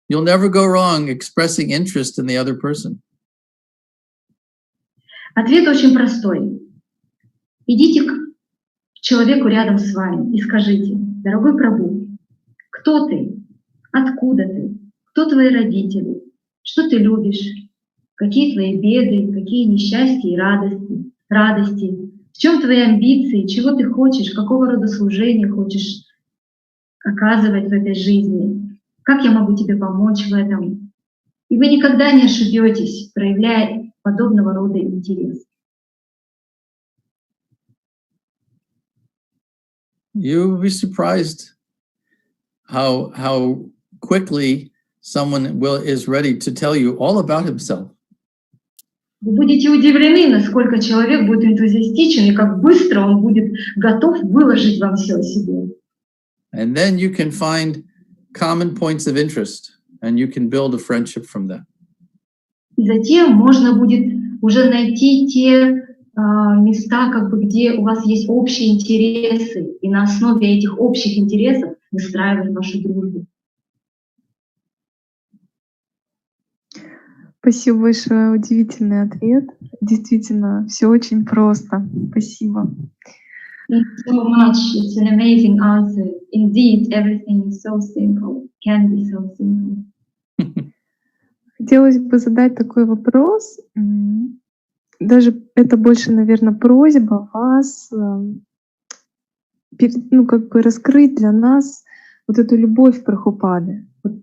You'll never go wrong expressing interest in the other person. Ответ очень простой. Идите к человеку рядом с вами и скажите, дорогой Прабху, кто ты? Откуда ты? Кто твои родители? Что ты любишь? Какие твои беды? Какие несчастья и радости? В чем твои амбиции? Чего ты хочешь? Какого рода служение хочешь оказывать в этой жизни? Как я могу тебе помочь в этом? И вы никогда не ошибетесь, проявляя подобного рода интерес. You'll be surprised how quickly someone is ready to tell you all about himself. Вы будете удивлены, насколько человек будет энтузиастичен и как быстро он будет готов выложить вам все о себе. And then you can find common points of interest, and you can build a friendship from that. И затем можно будет уже найти те места, как бы, где у вас есть общие интересы, и на основе этих общих интересов выстраивать вашу дружбу. Спасибо большое, удивительный ответ. Действительно, все очень просто. Спасибо. Thank you so much. It's an amazing answer. Indeed, everything is so simple. Can be so simple. Хотелось бы задать такой вопрос. Даже это больше, наверное, просьба вас, как бы раскрыть для нас вот эту любовь Прабхупады. Вот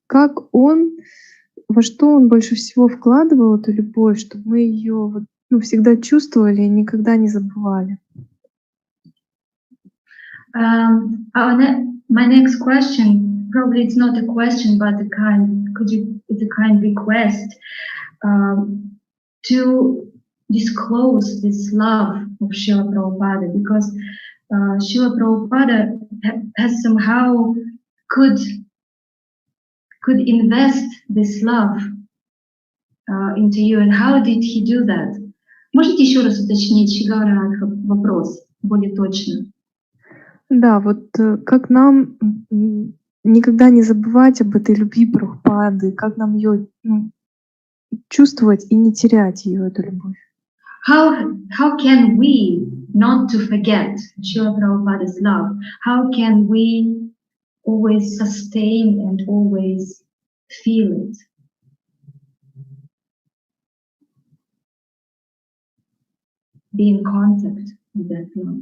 как он, во что он больше всего вкладывал эту любовь, чтобы мы ее всегда чувствовали и никогда не забывали. My next question, probably it's not a question, but it's a kind request to disclose this love of Srila Prabhupada, because Srila Prabhupada has somehow could invest this love into you, and how did he do that? Можете еще раз уточнить, Шигарадха, вопрос более точно? Да, вот как нам никогда не забывать об этой любви Прабхупады, как нам ее чувствовать и не терять ее, эту любовь. How can we not to forget Srila Prabhupada's love? How can we always sustain and always feel it? Be in contact with that love.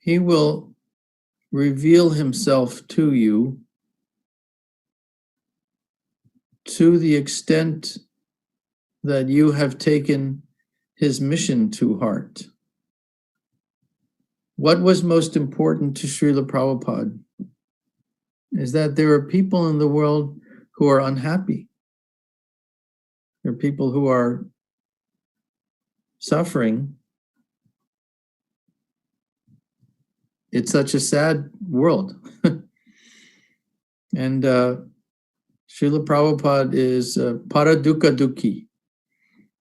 He will reveal himself to you to the extent that you have taken his mission to heart. What was most important to Srila Prabhupada is that there are people in the world who are unhappy. There are people who are suffering. It's such a sad world. And Srila Prabhupada is Paradukkha Dukhi.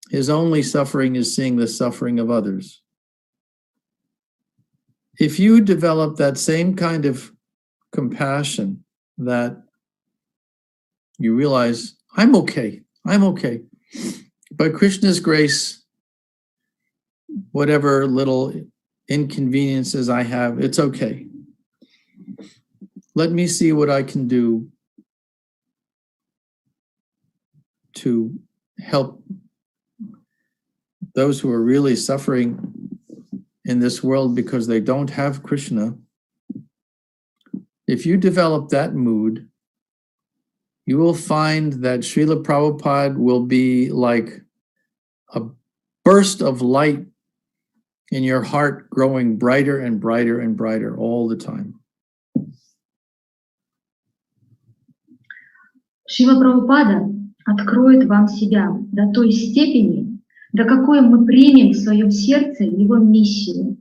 His only suffering is seeing the suffering of others. If you develop that same kind of compassion, that you realize, I'm okay. By Krishna's grace, whatever little inconveniences I have, it's okay. Let me see what I can do to help those who are really suffering in this world because they don't have Krishna. If you develop that mood, you will find that Srila Prabhupada will be like a burst of light in your heart, growing brighter and brighter and brighter all the time. Шрила Прабхупада откроет вам себя до той степени, до какой мы примем в своем сердце его миссию.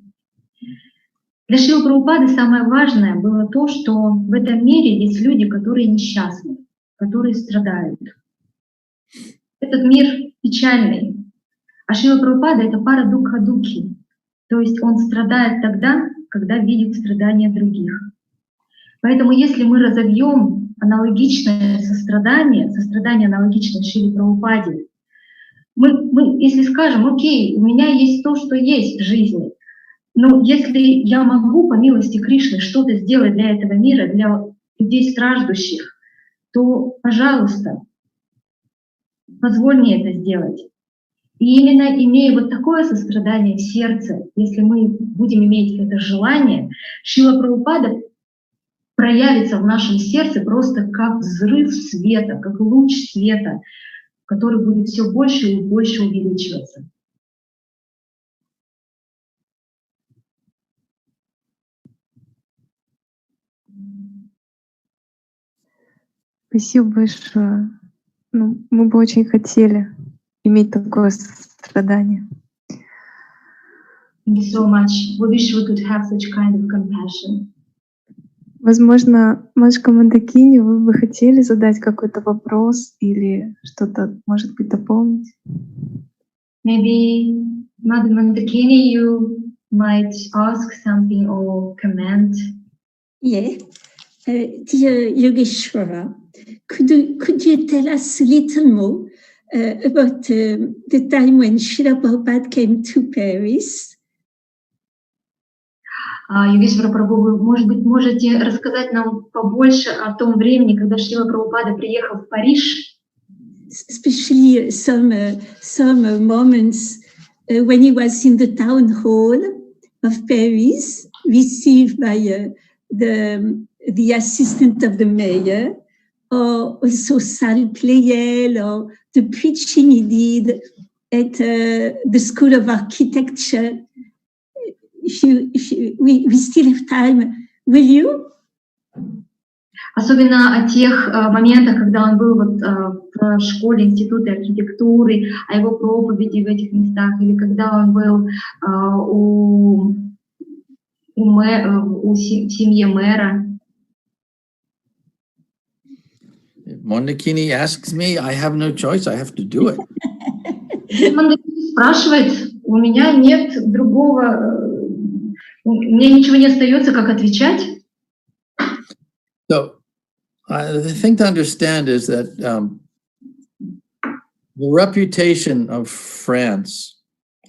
Для Шрилы Прабхупады самое важное было то, что в этом мире есть люди, которые несчастны, которые страдают. Этот мир печальный, а Шрила Прабхупада — это парадукха дукхи. То есть он страдает тогда, когда видит страдания других. Поэтому если мы разовьем аналогичное сострадание аналогичное Шриле Прабхупаде, мы если скажем, окей, у меня есть то, что есть в жизни, но если я могу по милости Кришны что-то сделать для этого мира, для людей страждущих, то, пожалуйста, позволь мне это сделать. И именно имея вот такое сострадание в сердце, если мы будем иметь это желание, Шрила Прабхупада проявится в нашем сердце просто как взрыв света, как луч света, который будет все больше и больше увеличиваться. Спасибо большое. Ну, мы бы очень хотели иметь такое сострадание. Thank you so much. We wish we could have such kind of compassion. Возможно, Машка Мандакини, вы бы хотели задать какой-то вопрос или что-то, может быть, дополнить? Maybe, Mother Mandakini, you might ask something or comment. Yeah. Dear Yogeshwara, could you tell us a little more about the time when Srila Prabhupada came to Paris? Йогешвара Прабху, вы, может быть, можете рассказать нам побольше о том времени, когда Шрила Прабхупада приехал в Париж? Especially some moments when he was in the town hall of Paris, received by the assistant of the mayor, or also Salle Pleyel, or the preaching he did at the School of Architecture. We still have time. Will you? Особенно о тех моментах, когда он был вот в школе Института архитектуры, о его проповеди в этих местах, или когда он был в семье мэра. Mandakini asks me, I have no choice, I have to do it. Мандакини спрашивает, у меня нет другого, мне ничего не остается, как отвечать. So, the thing to understand is that the reputation of France,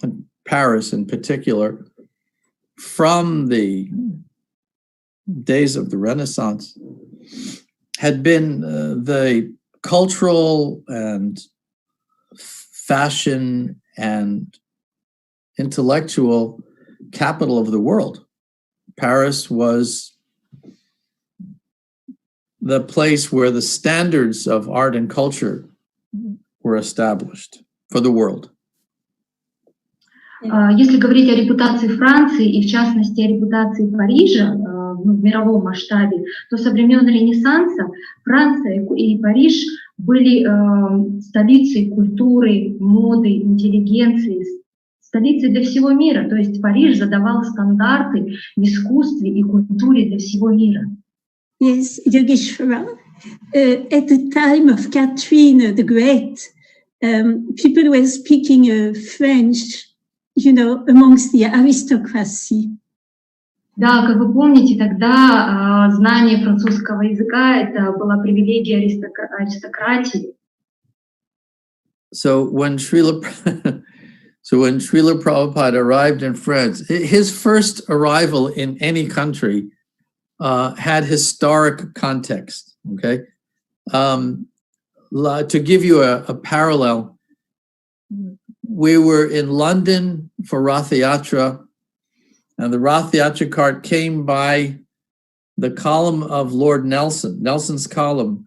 and Paris in particular, from the days of the Renaissance, had been the cultural and fashion and intellectual capital of the world. Paris was the place where the standards of art and culture were established for the world. Если говорить о репутации Франции и, в частности, о репутации Парижа в мировом масштабе, то со времен Ренессанса Франция и Париж были столицей культуры, моды, интеллигенции, столицей для всего мира. То есть Париж задавал стандарты в искусстве и культуре для всего мира. Yes, Yogeshwara. At the time of Catherine the Great, people were speaking French, you know, amongst the aristocracy. Да, как вы помните, тогда знание французского языка это была привилегия аристократии. So when Srila Prabhupada arrived in France, his first arrival in any country had historic context. Okay, to give you a parallel, we were in London for Rath Yatra, and the Rath Yatra cart came by the column of Lord Nelson's column.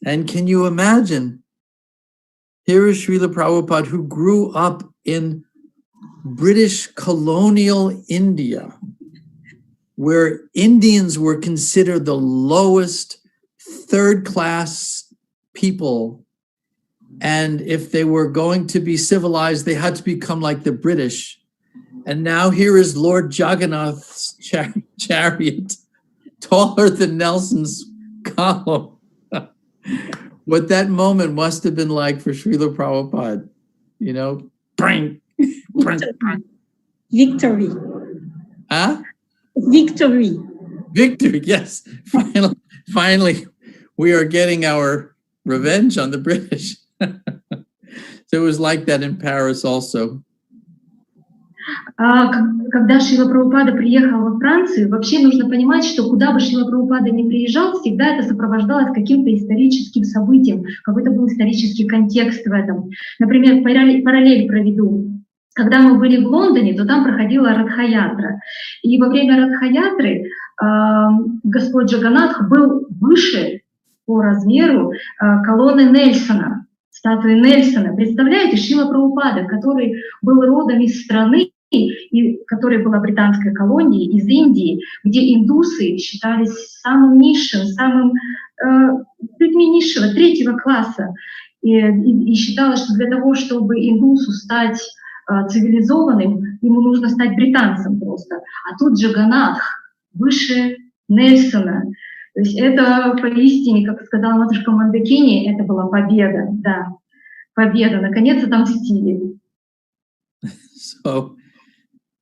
And can you imagine, here is Srila Prabhupada, who grew up in British colonial India, where Indians were considered the lowest third-class people. And if they were going to be civilized, they had to become like the British. And now here is Lord Jagannath's chariot, taller than Nelson's column. What that moment must have been like for Srila Prabhupada, you know? Victory. Huh? Victory. Victory, yes. Finally, we are getting our revenge on the British. So it was like that in Paris also. Когда Шрила Прабхупада приехал во Францию, вообще нужно понимать, что куда бы Шрила Прабхупада ни приезжал, всегда это сопровождалось каким-то историческим событием, какой-то был исторический контекст в этом. Например, параллель проведу. Когда мы были в Лондоне, то там проходила Радха-ятра. И во время Радха-ятры Господь Джаганнатх был выше по размеру колонны Нельсона, статуи Нельсона. Представляете, Шрила Прабхупада, который был родом из страны, которая была британской колонией, из Индии, где индусы считались самым низшим, самым людьми низшего, третьего класса. И считалось, что для того, чтобы индусу стать цивилизованным, ему нужно стать британцем просто. А тут Джаганнатх выше Нельсона. То есть это поистине, как сказала матушка Мандакини, это была победа, да, победа, наконец отомстили. So,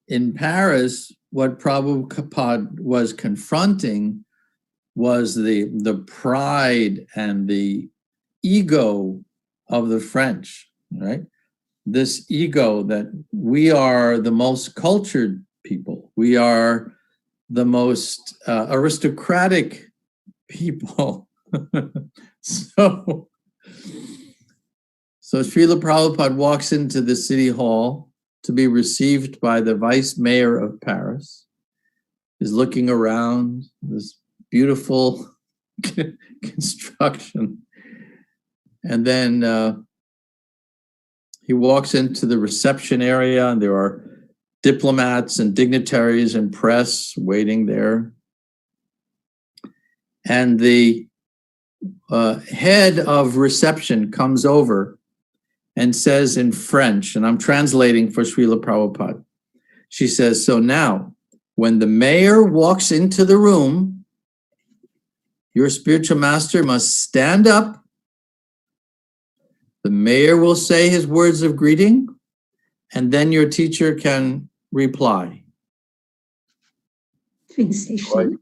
in Paris, what Prabhupada was confronting was the pride and the ego of the French, right? This ego that we are the most cultured people, we are the most aristocratic people. So Srila Prabhupada walks into the city hall to be received by the vice mayor of Paris. He's looking around this beautiful construction. And then he walks into the reception area, and there are diplomats and dignitaries and press waiting there. And the head of reception comes over and says in French, and I'm translating for Srila Prabhupada. She says, so now, when the mayor walks into the room, your spiritual master must stand up. The mayor will say his words of greeting, and then your teacher can reply. Translation.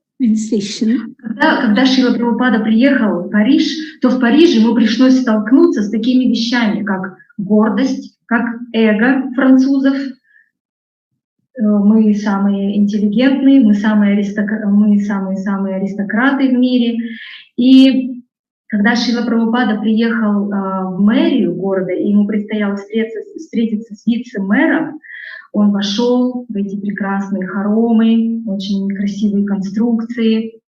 Когда Шрила Прабхупада приехал в Париж, то в Париже ему пришлось столкнуться с такими вещами, как гордость, как эго французов. Мы самые интеллигентные, мы самые аристократы в мире. И когда Шрила Прабхупада приехал в мэрию города, и ему предстояло встретиться с вице-мэром, он вошел в эти прекрасные хоромы, очень красивые конструкции,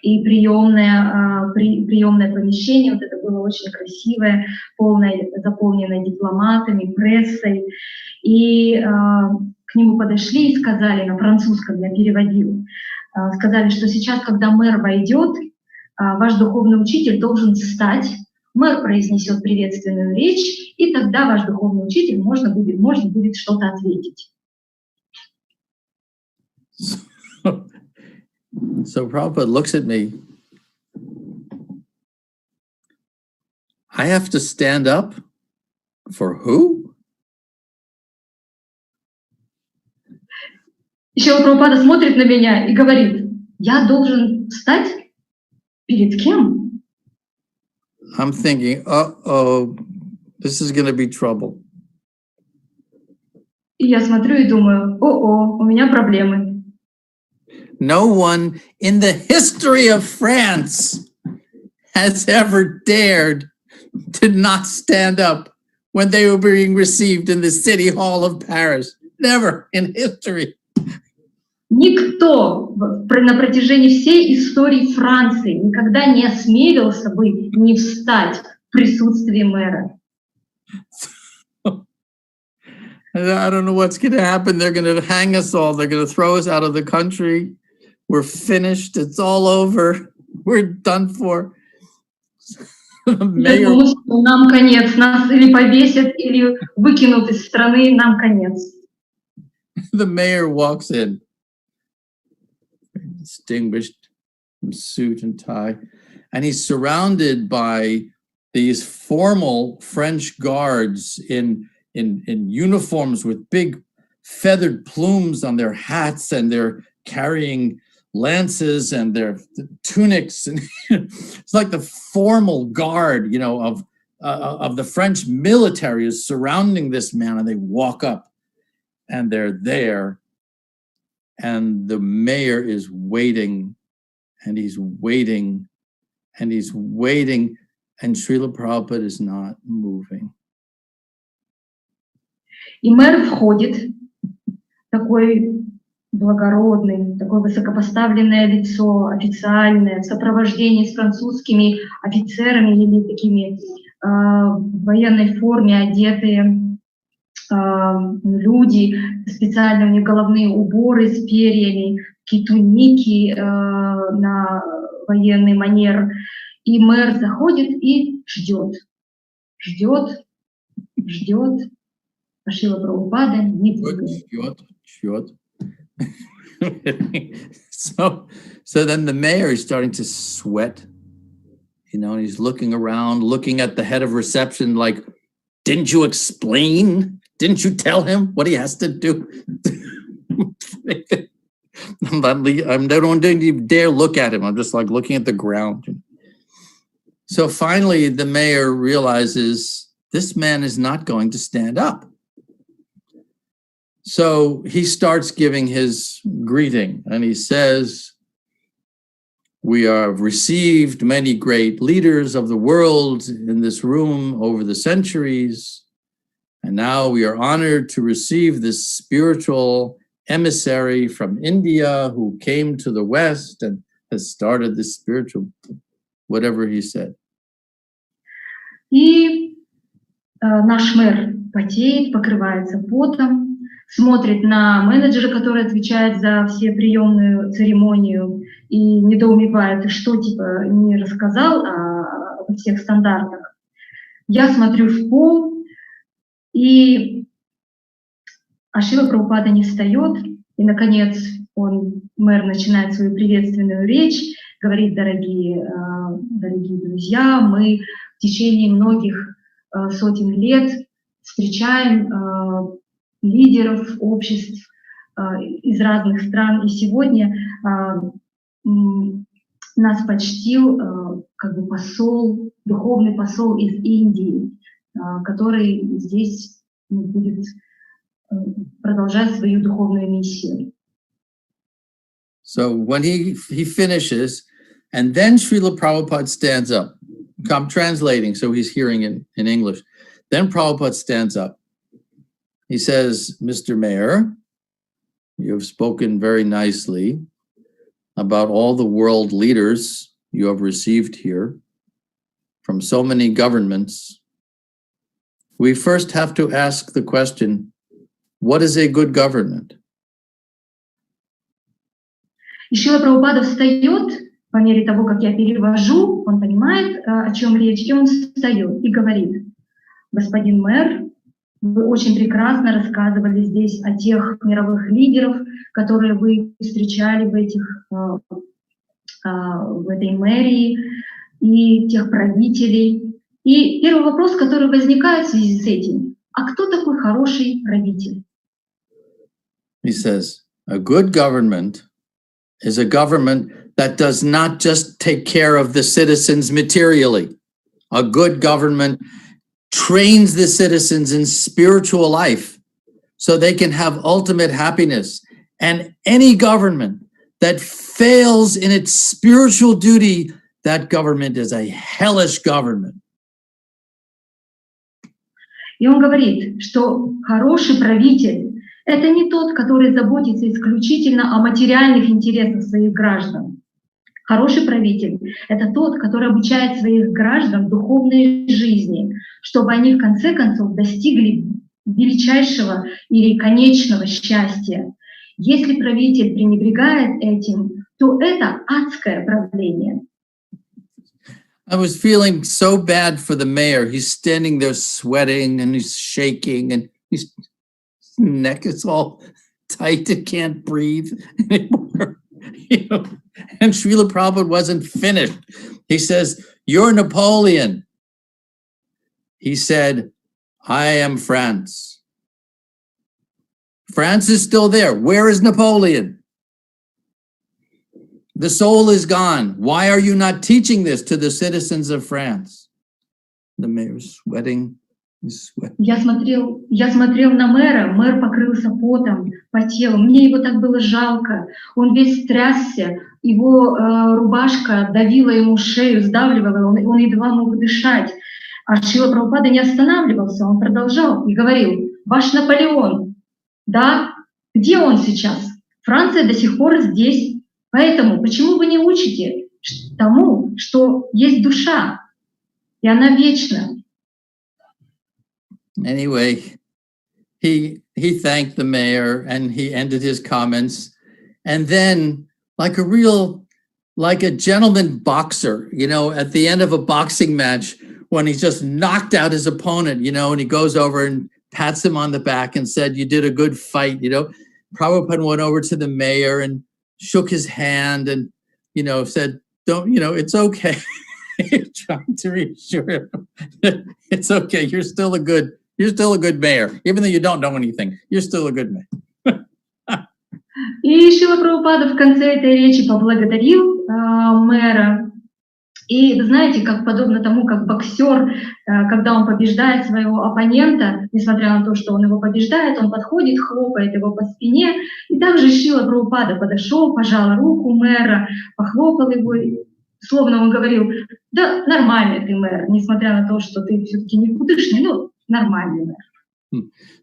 и приемное помещение, вот это было очень красивое, полное, заполненное дипломатами, прессой. И к нему подошли и сказали на французском, я переводила, сказали, что сейчас, когда мэр войдет, ваш духовный учитель должен встать, мэр произнесет приветственную речь, и тогда ваш духовный учитель можно будет что-то ответить. So Prabhupada looks at me. I have to stand up for who? Шрила Прабхупада смотрит на меня и говорит, я должен встать перед кем? I'm thinking, uh-oh, this is going to be trouble. И я смотрю и думаю, о-о, у меня проблемы. No one in the history of France has ever dared to not stand up when they were being received in the city hall of Paris. Never in history. Никто на протяжении всей истории Франции никогда не осмелился бы не встать в присутствии мэра. I don't know what's going to happen. They're going to hang us all. They're going to throw us out of the country. We're finished. It's all over. We're done for. Я думаю, что нам конец. Нас или повесят, или выкинут из страны. Нам конец. The mayor walks in. Distinguished suit and tie. And he's surrounded by these formal French guards in uniforms with big feathered plumes on their hats, and they're carrying lances and their tunics, and it's like the formal guard, of the French military is surrounding this man, and they walk up, and they're there, and the mayor is waiting, and he's waiting, and he's waiting, and Srila Prabhupada is not moving. И мэр входит, такой благородный, такое высокопоставленное лицо, официальное, в сопровождении с французскими офицерами или такими в военной форме одетые люди, специально у них головные уборы с перьями, такие туники на военный манер. И мэр заходит и ждет. А Шрила Прабхупада не двигается. Jyot. So then the mayor is starting to sweat, you know, and he's looking around, looking at the head of reception like, didn't you explain? Didn't you tell him what he has to do? I don't even dare look at him. I'm just like looking at the ground. So finally, the mayor realizes this man is not going to stand up. So he starts giving his greeting, and he says, we have received many great leaders of the world in this room over the centuries, and now we are honored to receive this spiritual emissary from India who came to the West and has started this spiritual, whatever he said. И наш мэр потеет, покрывается потом, смотрит на менеджера, который отвечает за все приемную церемонию, и недоумевает, что типа не рассказал о всех стандартах. Я смотрю в пол, и Шрила Прабхупада не встает, и, наконец, мэр начинает свою приветственную речь, говорит: дорогие друзья, мы в течение многих сотен лет встречаем лидеров обществ из разных стран, и сегодня нас почтил как бы посол, духовный посол из Индии, который здесь будет продолжать свою духовную миссию. So when he finishes, and then Srila Prabhupada stands up. I'm translating, so he's hearing it in English. Then Prabhupada stands up. He says, Mr. Mayor, you have spoken very nicely about all the world leaders you have received here from so many governments. We first have to ask the question, what is a good government? И Шрила Прабхупада встает, по мере того, как я перевожу, он понимает, о чем речь, и он встает и говорит: господин мэр, вы очень прекрасно рассказывали здесь о тех мировых лидеров, которые вы встречали в этой мэрии, и тех правителей. И первый вопрос, который возникает в связи с этим: а кто такой хороший правитель? He says, a good government is a government that does not just take care of the citizens materially. A good government trains the citizens in spiritual life so they can have ultimate happiness. And any government that fails in its spiritual duty, that government is a hellish government. И он говорит, что хороший правитель — это не тот, который заботится исключительно о материальных интересах своих граждан. Хороший правитель — это тот, который обучает своих граждан духовной жизни, чтобы они в конце концов достигли величайшего или конечного счастья. Если правитель пренебрегает этим, то это адское правление. I was feeling so bad for the mayor. He's standing there sweating and he's shaking and his neck is all tight. He can't breathe anymore. You know? And Srila Prabhupada wasn't finished. He says, "You're Napoleon." He said, "I am France." France is still there. Where is Napoleon? The soul is gone. Why are you not teaching this to the citizens of France? The mayor is sweating. Я смотрел на мэра, мэр покрылся потом, потел. Мне его так было жалко. Он весь трясся, его рубашка давила ему шею, сдавливала, он едва мог дышать. А Шрила Прабхупада не останавливался, он продолжал и говорил: ваш Наполеон, да, где он сейчас? Франция до сих пор здесь. Поэтому почему вы не учите тому, что есть душа, и она вечна? Anyway, he thanked the mayor and he ended his comments. And then, like a gentleman boxer, you know, at the end of a boxing match, when he just knocked out his opponent, you know, and he goes over and pats him on the back and said, "You did a good fight," you know. Prabhupada went over to the mayor and shook his hand and, you know, said, "Don't, you know, it's okay." Trying to reassure him, it's okay. You're still a good mayor, even though you don't know anything. You're still a good mayor. И Шрила Прабхупада в конце этой речи поблагодарил мэра. И вы знаете, как подобно тому, как боксер, когда он побеждает своего оппонента, несмотря на то, что он его побеждает, он подходит, хлопает его по спине. И также Шрила Прабхупада подошел, пожал руку мэра, похлопал его, словно он говорил: да, нормальный ты мэр, несмотря на то, что ты все-таки никудышный, но нормальный мэр.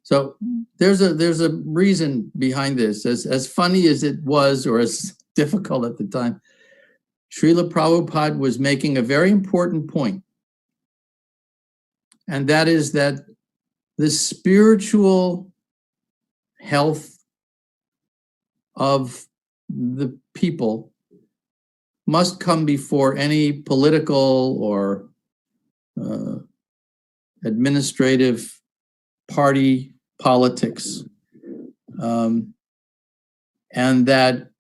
So there's a reason behind this. As funny as it was, or as difficult at the time, Srila Prabhupada was making a very important point. And that is that the spiritual health of the people must come before any political or administrative party politics. And that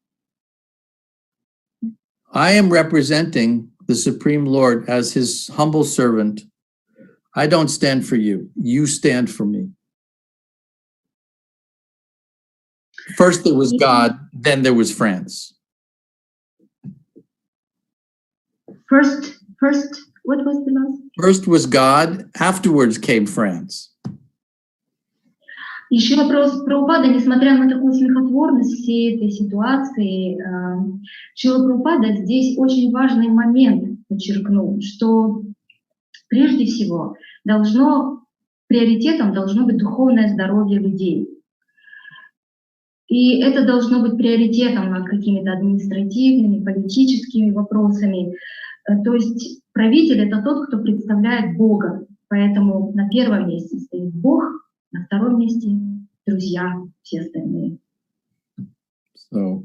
I am representing the Supreme Lord as his humble servant. I don't stand for you. You stand for me. First there was God, then there was France. First, what was the last? First was God, afterwards came France. И Шрила Прабхупада, несмотря на такую смехотворность всей этой ситуации, Шрила Прабхупада здесь очень важный момент подчеркнул, что прежде всего приоритетом должно быть духовное здоровье людей. И это должно быть приоритетом над какими-то административными, политическими вопросами. То есть правитель — это тот, кто представляет Бога. Поэтому на первом месте стоит Бог, на втором месте друзья, все остальные. So,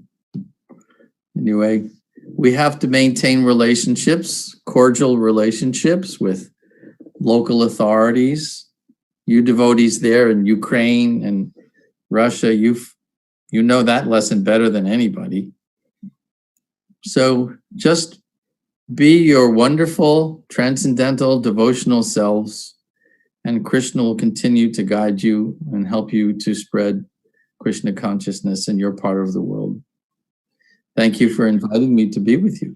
anyway, we have to maintain relationships, cordial relationships with local authorities. You devotees there in Ukraine and Russia, you know that lesson better than anybody. So just be your wonderful, transcendental, devotional selves, and Krishna will continue to guide you and help you to spread Krishna consciousness in your part of the world. Thank you for inviting me to be with you.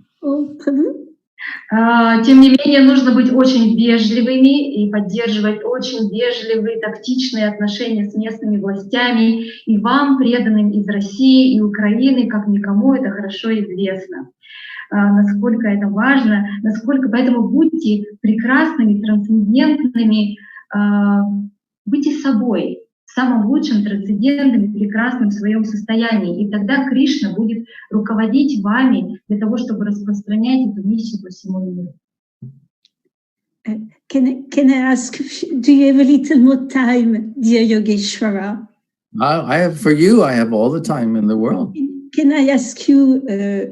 Тем не менее, нужно быть очень вежливыми и поддерживать очень вежливые, тактичные отношения с местными властями. И вам, преданным из России и Украины, как никому, это хорошо известно. Насколько это важно, поэтому будьте прекрасными, трансцендентными, будьте собой, самым лучшим, трансцендентным и прекрасным в своем состоянии. И тогда Кришна будет руководить вами для того, чтобы распространять эту миссию по всему миру. Can I ask, do you have a little more time, dear Yogeshwara? I have all the time in the world. Can I ask you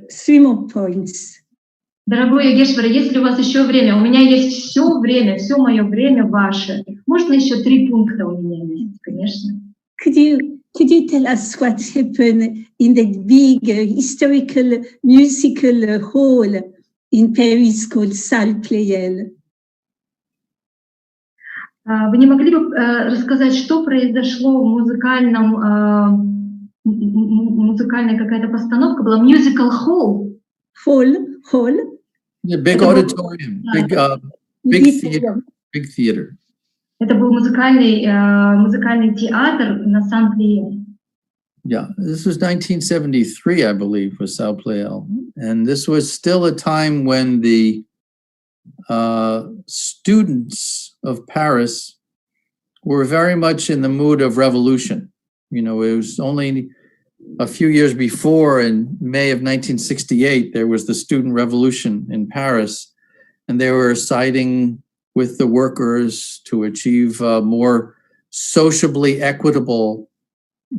3 more points? Дорогой Йогешвара, если у вас еще время, у меня есть все время, все мое время ваше. Можно еще 3 пункта у меня есть, конечно. Could you tell us what happened in that big historical musical hall in Paris called Salle Pleyel? Вы не могли бы рассказать, что произошло в музыкальная какая-то постановка была? Musical hall? Hall? Yeah, big auditorium, big theater. Это был музыкальный театр на Сан-Плиеле. Yeah, this was 1973, I believe, was Salle Pleyel. And this was still a time when the students of Paris were very much in the mood of revolution. You know, it was only a few years before, in May of 1968, there was the student revolution in Paris, and they were siding with the workers to achieve a more sociably equitable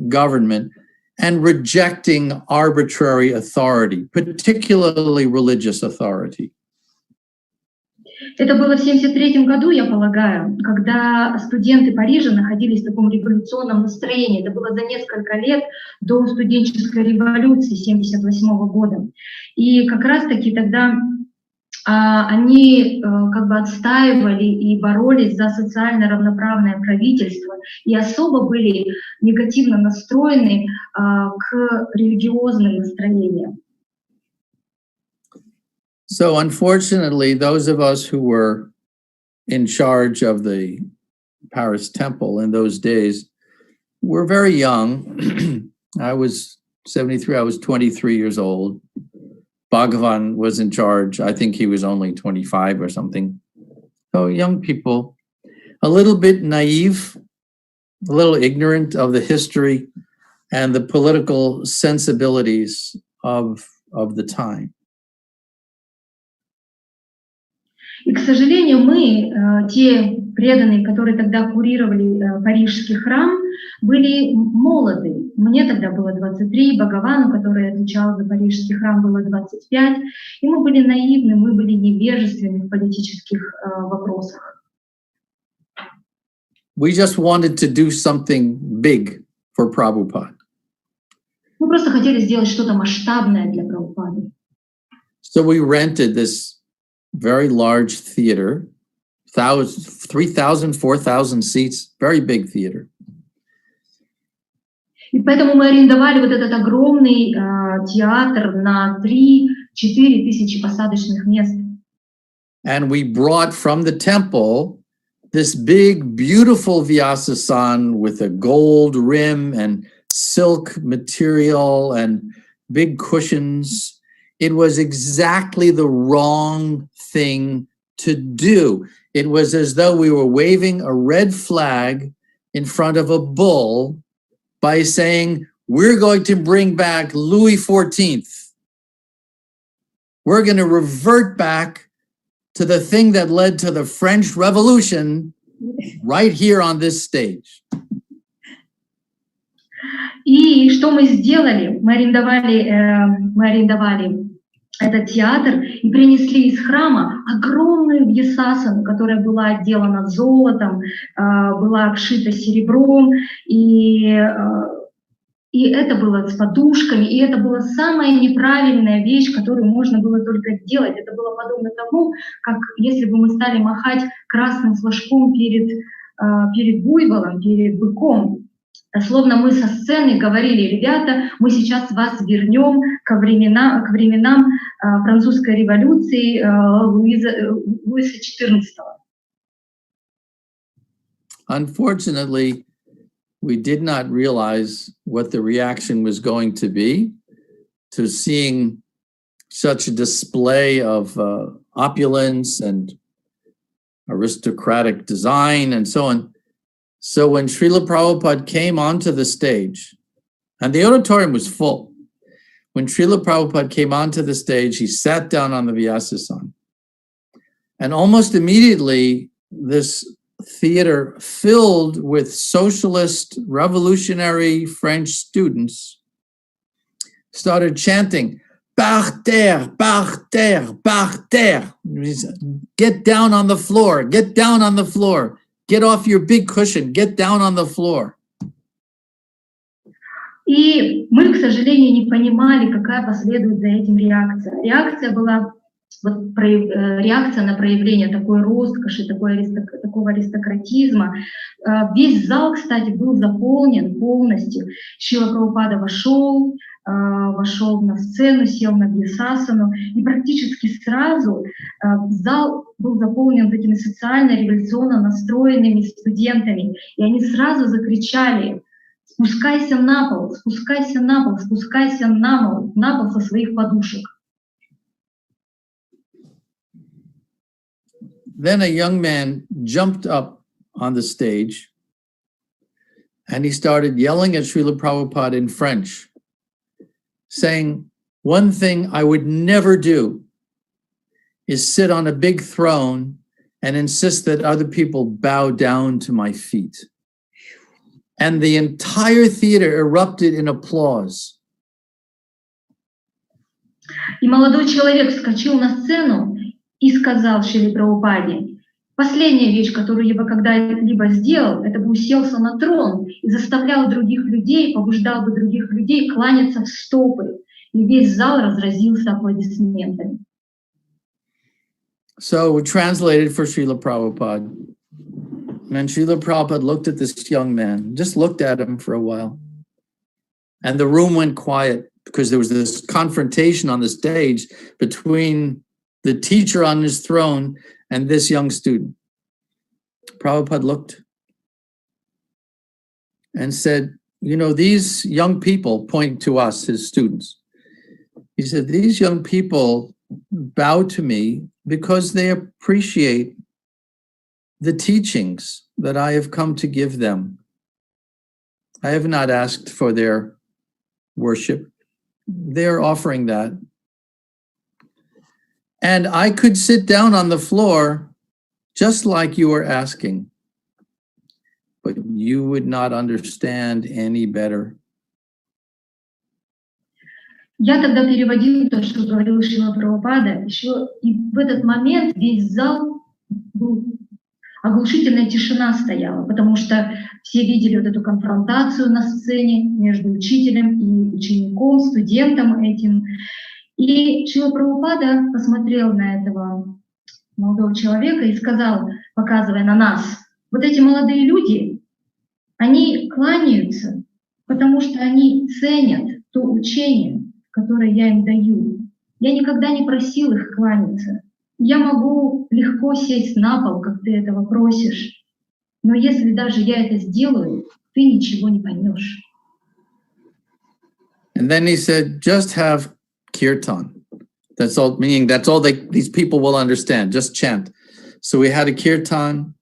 government and rejecting arbitrary authority, particularly religious authority. Это было в 1973 году, я полагаю, когда студенты Парижа находились в таком революционном настроении. Это было за несколько лет до студенческой революции 1978 года. И как раз-таки тогда они как бы отстаивали и боролись за социально равноправное правительство и особо были негативно настроены к религиозным настроениям. So unfortunately, those of us who were in charge of the Paris temple in those days were very young. I was 73, I was 23 years old. Bhagavan was in charge. I think he was only 25 or something. So young people, a little bit naive, a little ignorant of the history and the political sensibilities of the time. И, к сожалению, мы, те преданные, которые тогда курировали Парижский храм, были молоды. Мне тогда было 23, Бхагавану, который отвечал за Парижский храм, было 25. И мы были наивны, мы были невежественны в политических вопросах. We just wanted to do something big for Prabhupada. Мы просто хотели сделать что-то масштабное для Прабхупады. So we rented this very large theater, 3,000, 4,000 seats, very big theater. И поэтому мы арендовали вот этот огромный театр на 3-4 тысячи посадочных мест. And we brought from the temple this big, beautiful Vyasasan with a gold rim and silk material and big cushions. It was exactly the wrong thing to do. It was as though we were waving a red flag in front of a bull by saying, we're going to bring back Louis XIV. We're going to revert back to the thing that led to the French Revolution right here on this stage. И что мы сделали? Мы арендовали этот театр и принесли из храма огромную вьясасану, которая была отделана золотом, была обшита серебром, и это было с подушками, и это была самая неправильная вещь, которую можно было только сделать. Это было подобно тому, как если бы мы стали махать красным флажком перед буйволом, перед быком. Словно мы со сцены говорили: ребята, мы сейчас вас вернем к временам французской революции Луиса XIV. Unfortunately, we did not realize what the reaction was going to be to seeing such a display of opulence and aristocratic design and so on. So when Srila Prabhupada came onto the stage, and the auditorium was full, when Srila Prabhupada came onto the stage, he sat down on the Vyasasana. And almost immediately, this theater filled with socialist, revolutionary French students started chanting, par terre, par terre, par terre. Get down on the floor, get down on the floor. Get off your big cushion, get down on the floor. И мы, к сожалению, не понимали, какая последует за этим реакция. Реакция была реакция на проявление такой роскоши, такого аристократизма. Весь зал, кстати, был заполнен полностью. Шрила Прабхупада вошел на сцену, сел на Вьясасану, и практически сразу зал был заполнен такими социально-революционно настроенными студентами, и они сразу закричали: «Спускайся на пол, спускайся на пол, спускайся на пол со своих подушек». Then a young man jumped up on the stage and he started yelling at Srila Prabhupada in French. saying, one thing I would never do is sit on a big throne and insist that other people bow down to my feet. And the entire theater erupted in applause. И молодой человек вскочил на сцену и сказал Шриле Прабхупаде: последняя вещь, которую я бы когда-либо сделал, это бы уселся на трон и заставлял других людей, побуждал бы других людей кланяться в стопы. И весь зал разразился аплодисментами. So we translated for Srila Prabhupada. And Srila Prabhupada looked at this young man, just looked at him for a while. And the room went quiet because there was this confrontation on the stage between the teacher on his throne and this young student. Prabhupada looked and said, you know, these young people, pointing to us, his students, he said, these young people bow to me because they appreciate the teachings that I have come to give them. I have not asked for their worship. They're offering that. And I could sit down on the floor just like you are asking, but you would not understand any better. Я тогда переводил то, что говорил Шрила Прабхупада, еще и в этот момент весь зал был, оглушительная тишина стояла, потому что все видели вот эту конфронтацию на сцене между учителем и учеником, студентом этим. И Шрила Прабхупада посмотрел на этого молодого человека и сказал, показывая на нас: вот эти молодые люди, они кланяются, потому что они ценят то учение, которое я им даю. Я никогда не просил их кланяться. Я могу легко сесть на пол, как ты этого просишь, но если даже я это сделаю, ты ничего не поймешь. And then he said, just have kirtan. That's all, meaning that's all these people will understand, just chant. So we had a kirtan,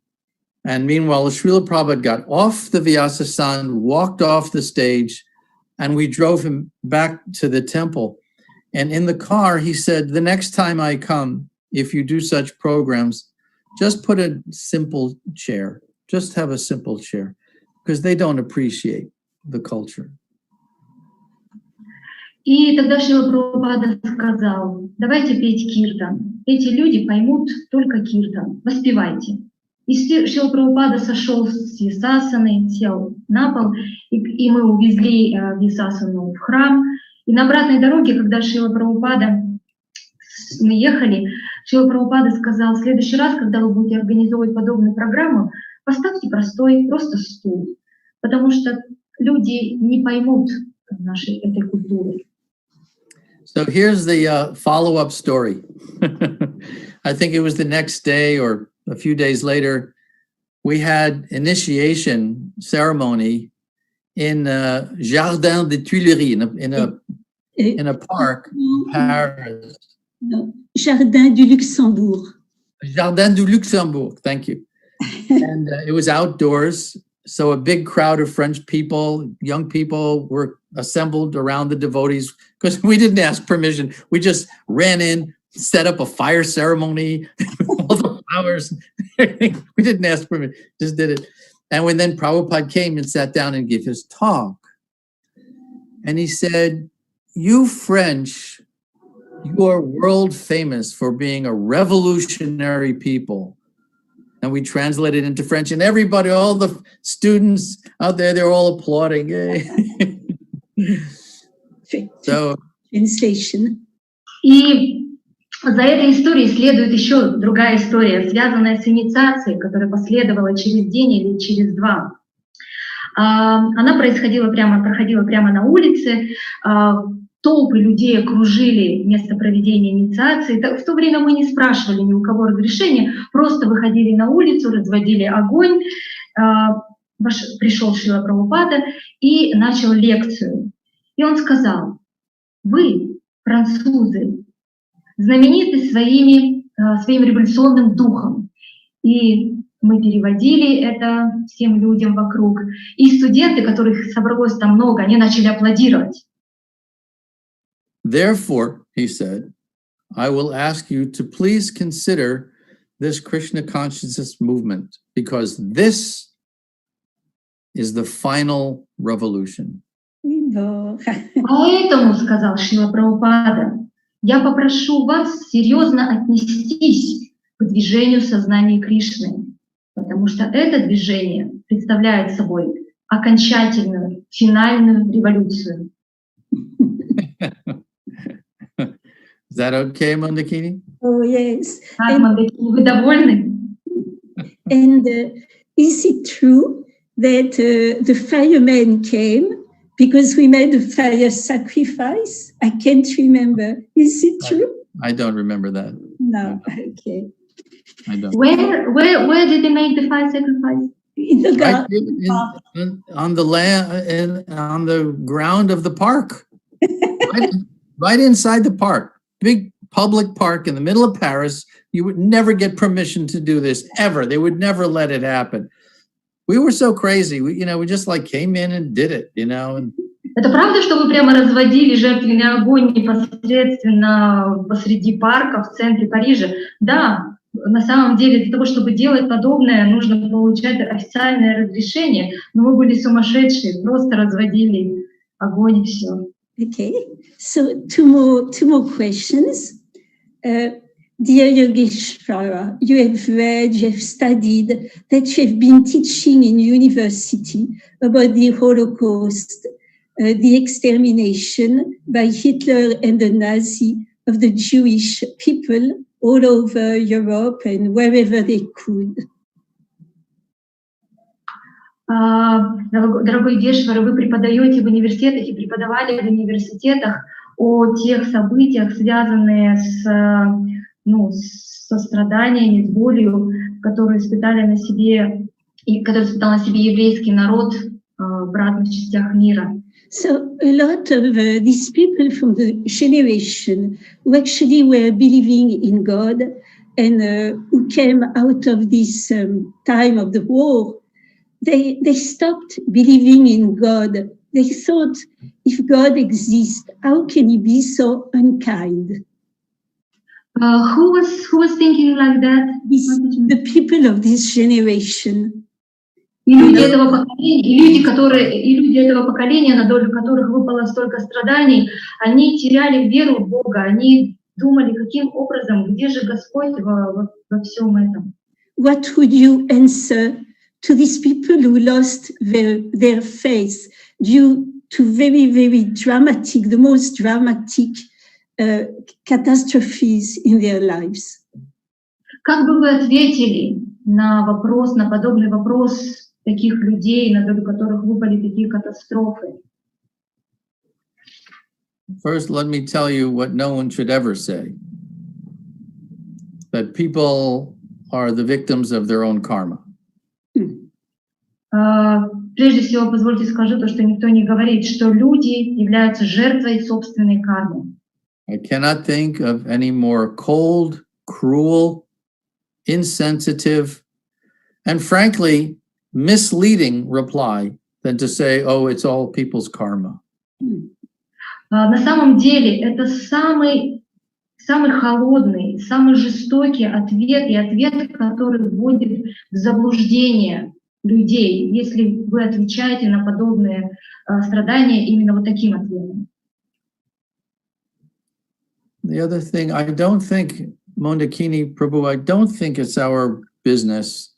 and meanwhile, Srila Prabhupada got off the Vyasa-san, walked off the stage, and we drove him back to the temple. And in the car, he said, the next time I come, if you do such programs, just put a simple chair. Just have a simple chair, because they don't appreciate the culture. И тогда Шрила Прабхупада сказал: давайте петь киртан. Эти люди поймут только киртан. Воспевайте. И Шрила Прабхупада сошел с Висасаны, сел на пол, и мы увезли Висасану в храм. И на обратной дороге, когда Шрила Прабхупада, мы ехали, Шрила Прабхупада сказал: в следующий раз, когда вы будете организовывать подобную программу, поставьте просто стул, потому что люди не поймут нашей этой культуры. So here's the follow-up story. I think it was the next day or a few days later, we had initiation ceremony in Jardin des Tuileries, in a park in Paris. Jardin du Luxembourg. Jardin du Luxembourg, thank you. And it was outdoors, so a big crowd of French people, young people, were assembled around the devotees because we didn't ask permission. We just ran in, set up a fire ceremony, all the flowers. We didn't ask permission, just did it. And when then Prabhupada came and sat down and gave his talk, and he said, you French, you are world famous for being a revolutionary people. And we translated into French, and everybody, all the students out there, they're all applauding. So, Translation. И за этой историей следует еще другая история, связанная с инициацией, которая последовала через день или через два. Она проходила прямо на улице. Толпы людей окружили место проведения инициации. В то время мы не спрашивали ни у кого разрешения, просто выходили на улицу, разводили огонь. Пришел Шрила Прабхупада и начал лекцию. И он сказал: вы, французы, знамениты своим революционным духом. И мы переводили это всем людям вокруг. И студенты, которых собралось там много, они начали аплодировать. Therefore, he said, I will ask you to please consider this Krishna consciousness movement, because this is the final revolution. Поэтому, сказал Шрила Прабхупада, я попрошу вас серьезно отнестись к движению сознания Кришны, потому что это движение представляет собой окончательную, финальную революцию. Is that okay, Mandakini? Oh, yes. Так, Мандакини, вы довольны? And is it true that the firemen came because we made a fire sacrifice? I can't remember. Is it true? I don't remember that. No. Okay. I don't. Where did they make the fire sacrifice? In the garden. On the land, on the ground of the park, right inside the park. Big public park in the middle of Paris. You would never get permission to do this ever. They would never let it happen. We were so crazy. We just like came in and did it, And Это правда, что вы прямо разводили жертвенный огонь непосредственно посреди парка в центре Парижа? Да, на самом деле для того, чтобы делать подобное, нужно получать официальное разрешение. Но мы были сумасшедшие, просто разводили огонь и все. Okay, so two more questions. Dear Yogeshvara, you have read, you have studied, that you have been teaching in university about the Holocaust, the extermination by Hitler and the Nazi of the Jewish people all over Europe and wherever they could. Дорогой Йогешвара, вы преподаете в университетах и преподавали в университетах о тех событиях, связанные со страданиями, с болью, которые испытал на себе еврейский народ в разных частях мира. So a lot of these people from the generation who actually were believing in God and who came out of this time of the war, they stopped believing in God. They thought, if God exists, how can he be so unkind? Who was thinking like that? The people of this generation. И люди этого поколения, на долю которых выпало столько страданий, они теряли веру в Бога, они думали, каким образом, где же Господь во всем этом? What would you answer to these people who lost their faith due to very, very dramatic, the most dramatic catastrophes in their lives? Как бы вы ответили на подобный вопрос таких людей, на долю которых выпали такие катастрофы? First, let me tell you what no one should ever say. That people are the victims of their own karma. Прежде всего, позвольте скажу то, что никто не говорит, что люди являются жертвой собственной кармы. I cannot think of any more cold, cruel, insensitive, and frankly, misleading reply than to say, oh, it's all people's karma. На самом деле, это самый холодный, самый жестокий ответ, и ответ, который вводит в заблуждение людей, если вы отвечаете на подобные страдания именно вот таким ответом. The other thing, I don't think, Mondakini Prabhu, I don't think it's our business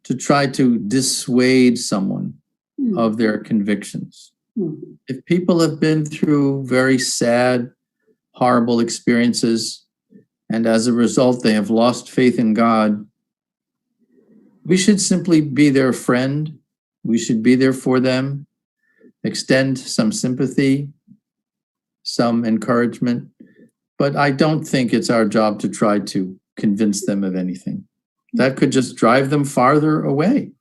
to try to dissuade someone of their convictions. If people have been through very sad, horrible experiences, and as a result they have lost faith in God, we should simply be their friend. We should be there for them, extend some sympathy, some encouragement. But I don't think it's our job to try to convince them of anything. That could just drive them farther away.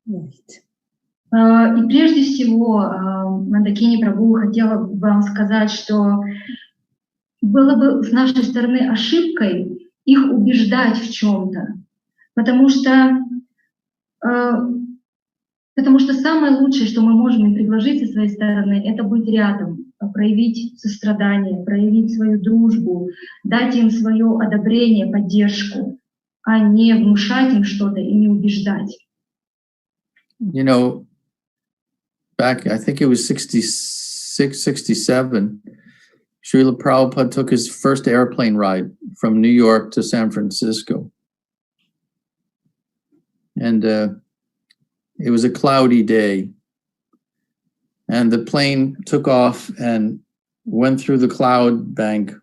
И прежде всего, Мандакини Прабху хотела бы вам сказать, что было бы с нашей стороны ошибкой их убеждать в чем-то, потому что самое лучшее, что мы можем им предложить со своей стороны, это быть рядом, проявить сострадание, проявить свою дружбу, дать им свое одобрение, поддержку, а не внушать им что-то и не убеждать. You know, back, I think it was 66, 67, Srila Prabhupada took his first airplane ride from New York to San Francisco. And it was a cloudy day. And the plane took off and went through the cloud bank.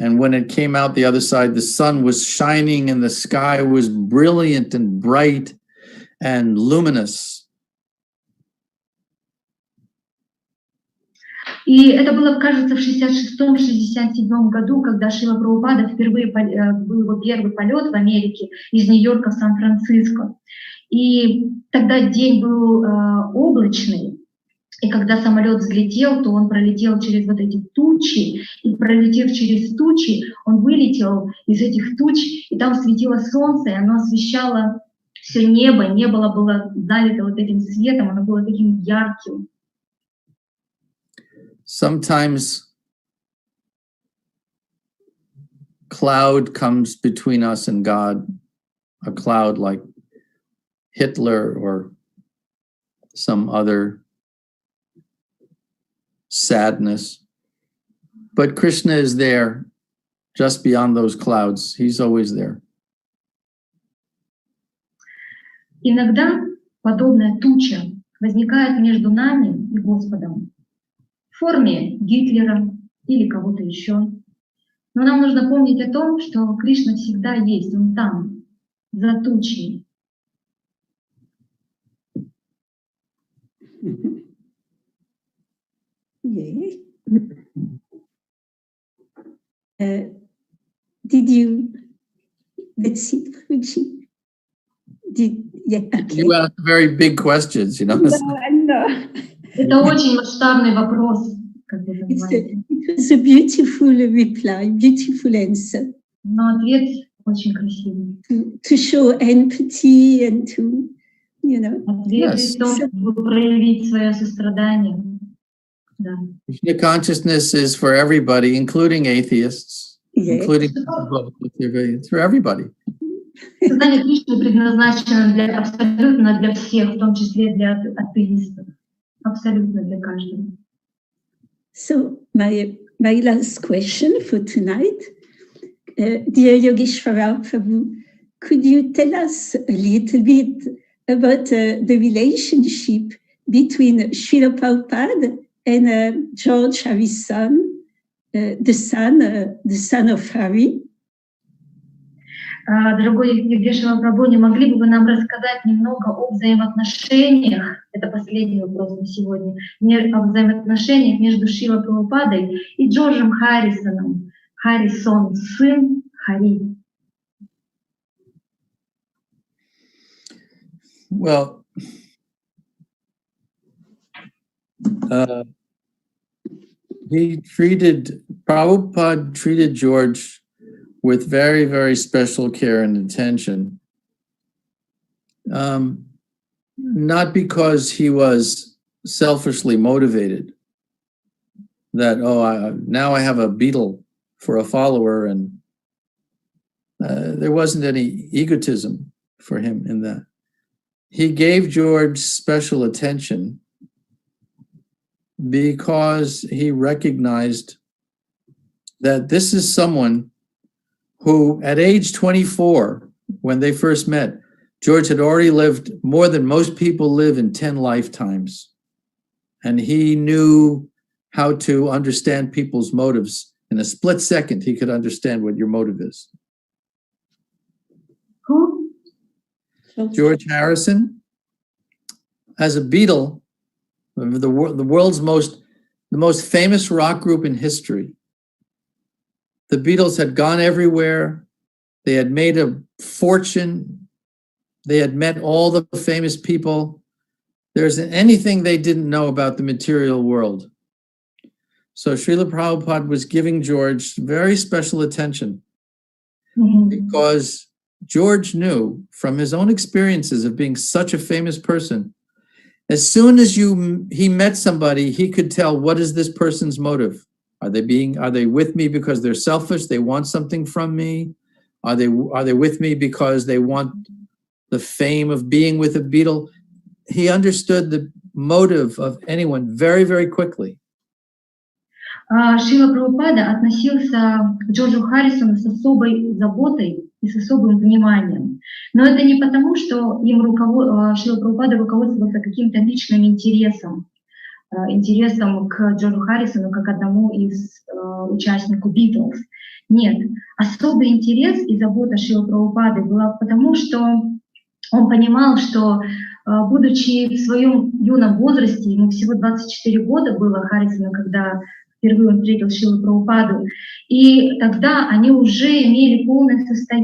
And when it came out the other side, the sun was shining and the sky was brilliant and bright and luminous. И это было, кажется, в 66-67 году, когда Шрила Прабхупада впервые был его первый полет в Америке из Нью-Йорка в Сан-Франциско. И тогда день был облачный, и когда самолет взлетел, то он пролетел через вот эти тучи, и пролетев через тучи, он вылетел из этих туч, и там светило солнце, и оно освещало все небо, небо было залито вот этим светом, оно было таким ярким. Sometimes cloud comes between us and God, a cloud like Hitler or some other sadness. But Krishna is there just beyond those clouds. He's always there. Иногда подобная туча возникает между нами и Господом в форме Гитлера или кого-то еще. Но нам нужно помнить о том, что Кришна всегда есть, Он там, за тучей. Yeah. Did you, let's see, okay. You ask very big questions, you know. No. Это очень масштабный вопрос, как вы понимаете. It was a beautiful reply, beautiful answer. Но ответ очень красивый. To show empathy and to, you know. Ответ в том, чтобы проявить свое сострадание. Да. Krishna consciousness is for everybody, including atheists, including it's for everybody. Сознание Кришны предназначено абсолютно для всех, в том числе для атеистов. Абсолютно для каждого. So my last question for tonight, dear Yogeshwara Prabhu, could you tell us a little bit about the relationship between Srila Prabhupada and George Harrison, the son of Hari? Дорогой Йогешвара Прабху, не могли бы вы нам рассказать немного о взаимоотношениях, это последний вопрос на сегодня, о взаимоотношениях между Шрилой Прабхупадой и Джорджем Харрисоном, Харрисон, сын Хари? Well, Prabhupada treated George with very, very special care and attention. Not because he was selfishly motivated, that, now I have a Beatle for a follower, and there wasn't any egotism for him in that. He gave George special attention because he recognized that this is someone who, at age 24, when they first met, George had already lived more than most people live in 10 lifetimes. And he knew how to understand people's motives. In a split second, he could understand what your motive is. Who? George Harrison, as a Beatle, the world's the most famous rock group in history. The Beatles had gone everywhere. They had made a fortune. They had met all the famous people. There isn't anything they didn't know about the material world. So Srila Prabhupada was giving George very special attention because George knew from his own experiences of being such a famous person As soon as he met somebody, he could tell what is this person's motive. Are they with me because they're selfish? They want something from me? Are they with me because they want the fame of being with a Beatle? He understood the motive of anyone very, very quickly. Шрила Прабхупада относился к Джорджу Харрисону с особой заботой и с особым вниманием. Но это не потому, что Шрила Прабхупада руководствовался каким-то личным интересом к Джорджу Харрисону как одному из участников Beatles. Нет, особый интерес и забота Шрилы Прабхупады была потому, что он понимал, что, будучи в своем юном возрасте, ему всего 24 года было Харрисону, когда впервые он встретил Шрилу Прабхупаду, и тогда они уже имели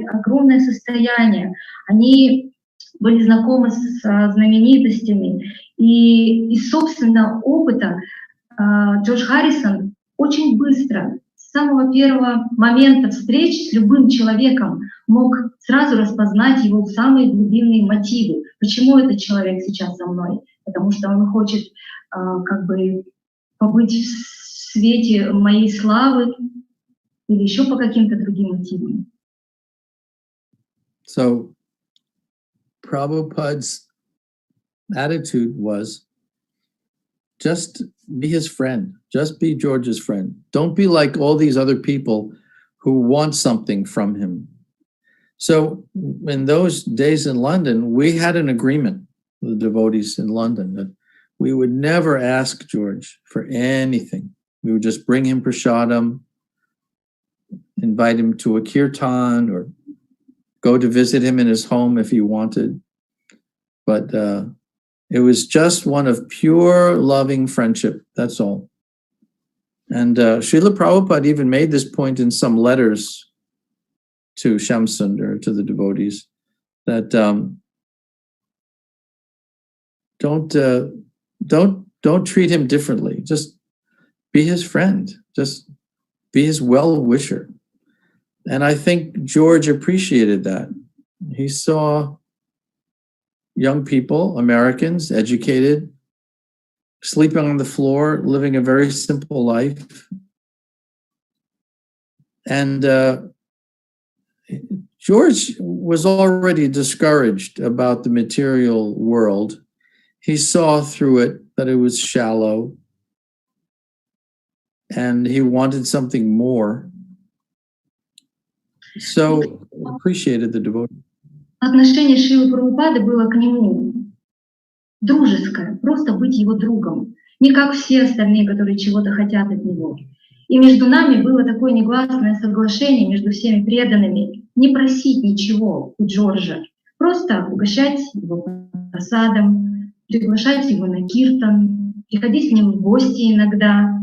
огромное состояние, они были знакомы с знаменитостями, и из собственного опыта Джордж Харрисон очень быстро, с самого первого момента встреч с любым человеком, мог сразу распознать его самые глубинные мотивы. Почему этот человек сейчас со мной? Потому что он хочет побыть в свете моей славы или еще по каким-то другим мотивам. So, Prabhupada's attitude was just be his friend, just be George's friend. Don't be like all these other people who want something from him. So in those days in London, we had an agreement with the devotees in London that we would never ask George for anything. We would just bring him prasadam, invite him to a kirtan, or go to visit him in his home if he wanted. But it was just one of pure loving friendship, that's all. And Srila Prabhupada even made this point in some letters to Shamsundar, to the devotees, that don't treat him differently. Just be his friend. Just be his well-wisher. And I think George appreciated that. He saw young people, Americans, educated, sleeping on the floor, living a very simple life. And George was already discouraged about the material world. He saw through it that it was shallow, and he wanted something more. So appreciated the devotee. Отношение Шрилы Прабхупады было к нему дружеское, просто быть его другом, не как все остальные, которые чего-то хотят от него. И между нами было такое негласное соглашение, между всеми преданными, не просить ничего у Джорджа, просто угощать его просадом, приглашать его на киртан, приходить к нему в гости иногда,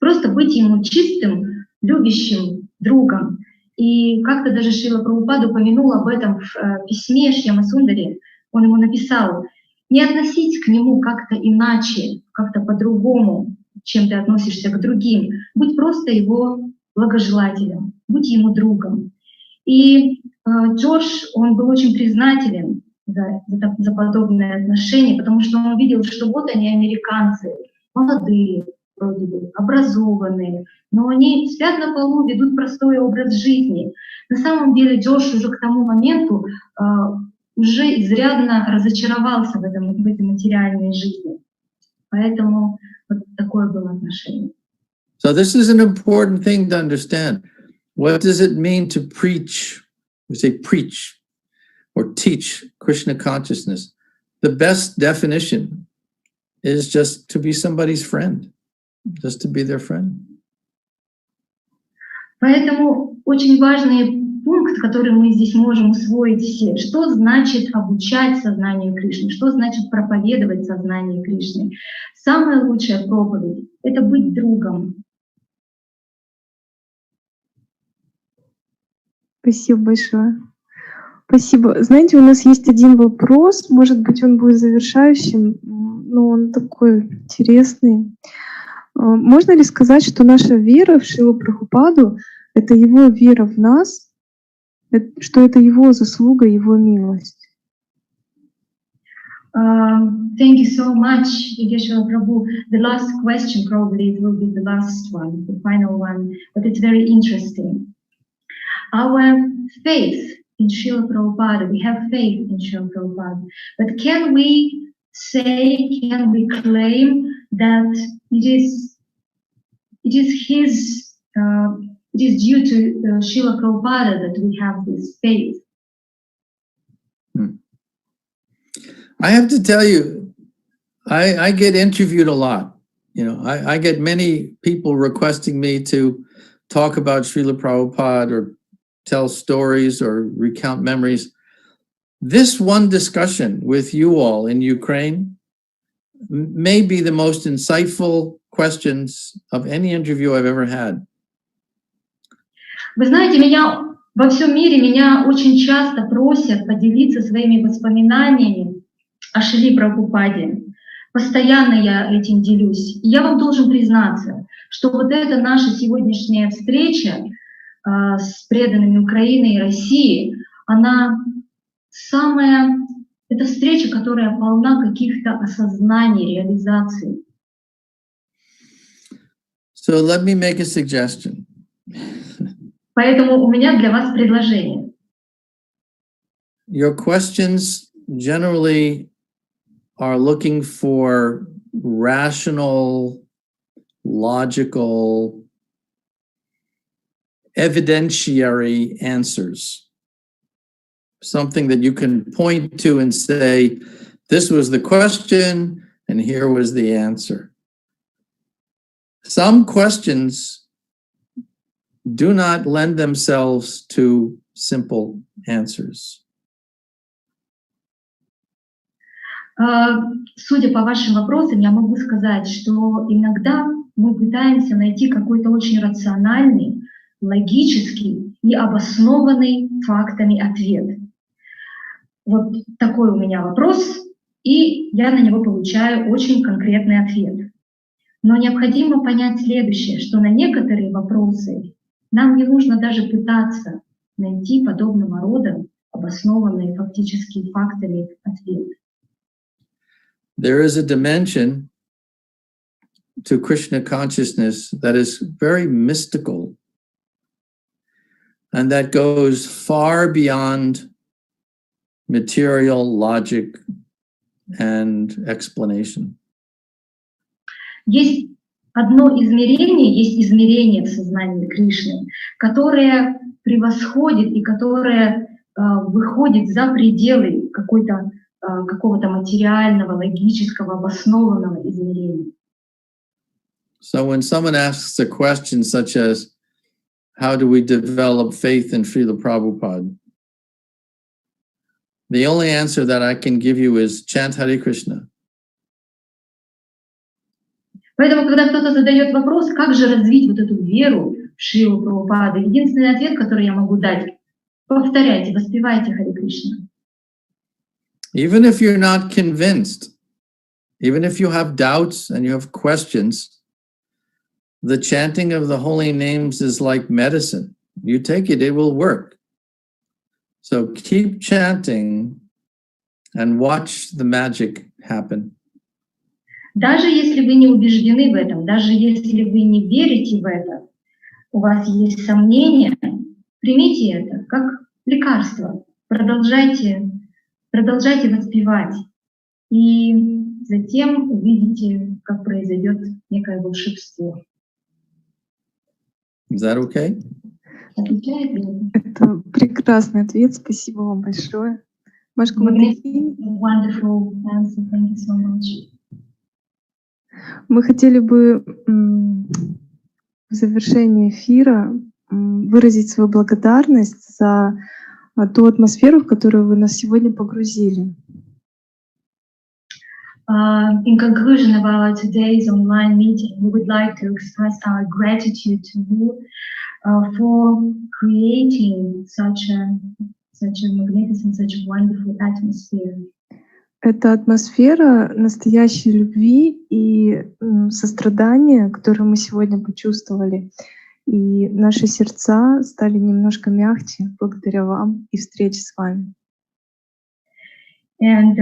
просто быть ему чистым, любящим другом. И как-то даже Шрила Прабхупада упомянул об этом в письме Шьяма-Сундаре. Он ему написал: не относись к нему как-то иначе, как-то по-другому, чем ты относишься к другим. Будь просто его благожелателем, будь ему другом. И Джордж, он был очень признателен за подобное отношение, потому что он видел, что вот они, американцы, молодые, вроде бы образованные, но они спят на полу, ведут простой образ жизни. На самом деле Джордж уже к тому моменту уже изрядно разочаровался в этой материальной жизни. Поэтому вот такое было отношение. So this is an important thing to understand. What does it mean to preach? We say preach or teach Krishna consciousness. The best definition is just to be somebody's friend. Just to be their friend. Поэтому очень важный пункт, который мы здесь можем усвоить все, что значит обучать сознанию Кришны, что значит проповедовать сознание Кришны. Самая лучшая проповедь — это быть другом. Спасибо большое. Спасибо. Знаете, у нас есть один вопрос, может быть, он будет завершающим, но он такой интересный. Можно ли сказать, что наша вера в Шрилу Прабхупаду — это его вера в нас, что это его заслуга, его милость? Thank you so much, Yogeshwara Prabhu. The last question, probably it will be the last one, the final one, but it's very interesting. Our faith in Srila Prabhupada, we have faith in Srila Prabhupada, but can we say, can we claim that it is due to Srila Prabhupada that we have this faith? I have to tell you, I get interviewed a lot. You know, I get many people requesting me to talk about Srila Prabhupada or tell stories or recount memories. This one discussion with you all in Ukraine may be the most insightful questions of any interview I've ever had. Вы знаете, во всем мире меня очень часто просят поделиться своими воспоминаниями о Шриле Прабхупаде. Постоянно я этим делюсь. И я вам должен признаться, что вот эта наша сегодняшняя встреча с преданными Украины и России, это встреча, которая полна каких-то осознаний, реализаций. So let me make a suggestion. Поэтому у меня для вас предложение. Your questions generally are looking for rational, logical, evidentiary answers. Something that you can point to and say, this was the question and here was the answer. Some questions do not lend themselves to simple answers. Судя по вашим вопросам, я могу сказать, что иногда мы пытаемся найти какой-то очень рациональный, логический и обоснованный фактами ответ. Вот такой у меня вопрос, и я на него получаю очень конкретный ответ. Но необходимо понять следующее, что на некоторые вопросы нам не нужно даже пытаться найти подобного рода обоснованные фактические фактами ответ. There is a dimension to Krishna consciousness that is very mystical and that goes far beyond material logic and explanation. Есть измерение в сознании Кришны, которое превосходит и которое выходит за пределы какого-то материального, логического, обоснованного измерения. So when someone asks a question such as, how do we develop faith in Srila Prabhupada? The only answer that I can give you is chant Hare Krishna. Поэтому, когда кто-то задает вопрос, как же развить вот эту веру в Шрилу Прабхупаду, единственный ответ, который я могу дать, повторяйте, воспевайте Харе Кришна. Even if you're not convinced, even if you have doubts and you have questions, the chanting of the holy names is like medicine. You take it, it will work. So keep chanting and watch the magic happen. Даже если вы не убеждены в этом, даже если вы не верите в это, у вас есть сомнения, примите это как лекарство. Продолжайте воспевать. И затем увидите, как произойдет некое волшебство. Is that okay? Отвечает ли это? Это прекрасный ответ. Спасибо вам большое. Машка Матахи. Wonderful answer. Thank you so much. Мы хотели бы в завершении эфира выразить свою благодарность за ту атмосферу, в которую вы нас сегодня погрузили. In conclusion of our today's online meeting, we would like to express our gratitude to you for creating such a magnificent, such a wonderful atmosphere. Это атмосфера настоящей любви и сострадания, которую мы сегодня почувствовали. И наши сердца стали немножко мягче благодаря вам и встрече с вами. And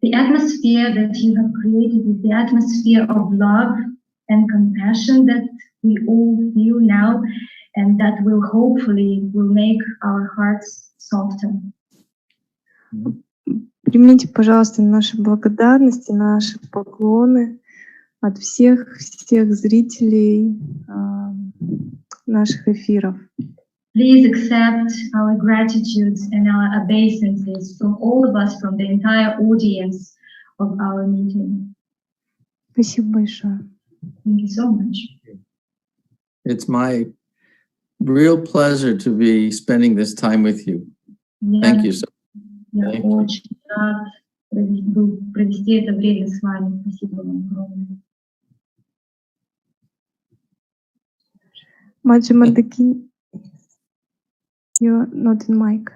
the atmosphere that you have created is the atmosphere of love and compassion that we all feel now, and that will hopefully make our hearts softer. Примите, пожалуйста, наши благодарности, наши поклоны от всех зрителей наших эфиров. Please accept our gratitudes and our obeisances from all of us, from the entire audience of our meeting. Спасибо большое. Thank you so much. It's my real pleasure to be spending this time with you. Thank you so much. Я очень рад провести это время с вами. Спасибо вам огромное. Маджимаддаки, you're not in mic.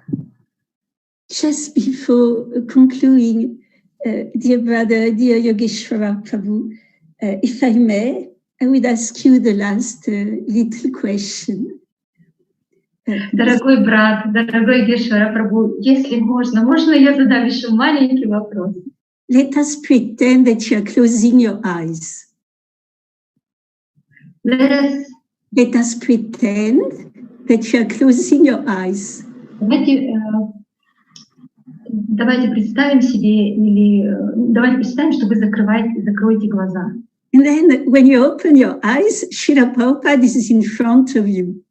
Just before concluding, dear brother, dear Yogeshwara Prabhu, if I may, I would ask you the last little question. Дорогой брат, дорогой Йогешвара Прабху, если можно я задам еще маленький вопрос? Let us pretend that you are closing your eyes. Let us pretend that you are closing your eyes. Давайте представим себе, давайте представим, что вы закроете глаза. And then when you open your eyes, Srila Prabhupada is in front of you.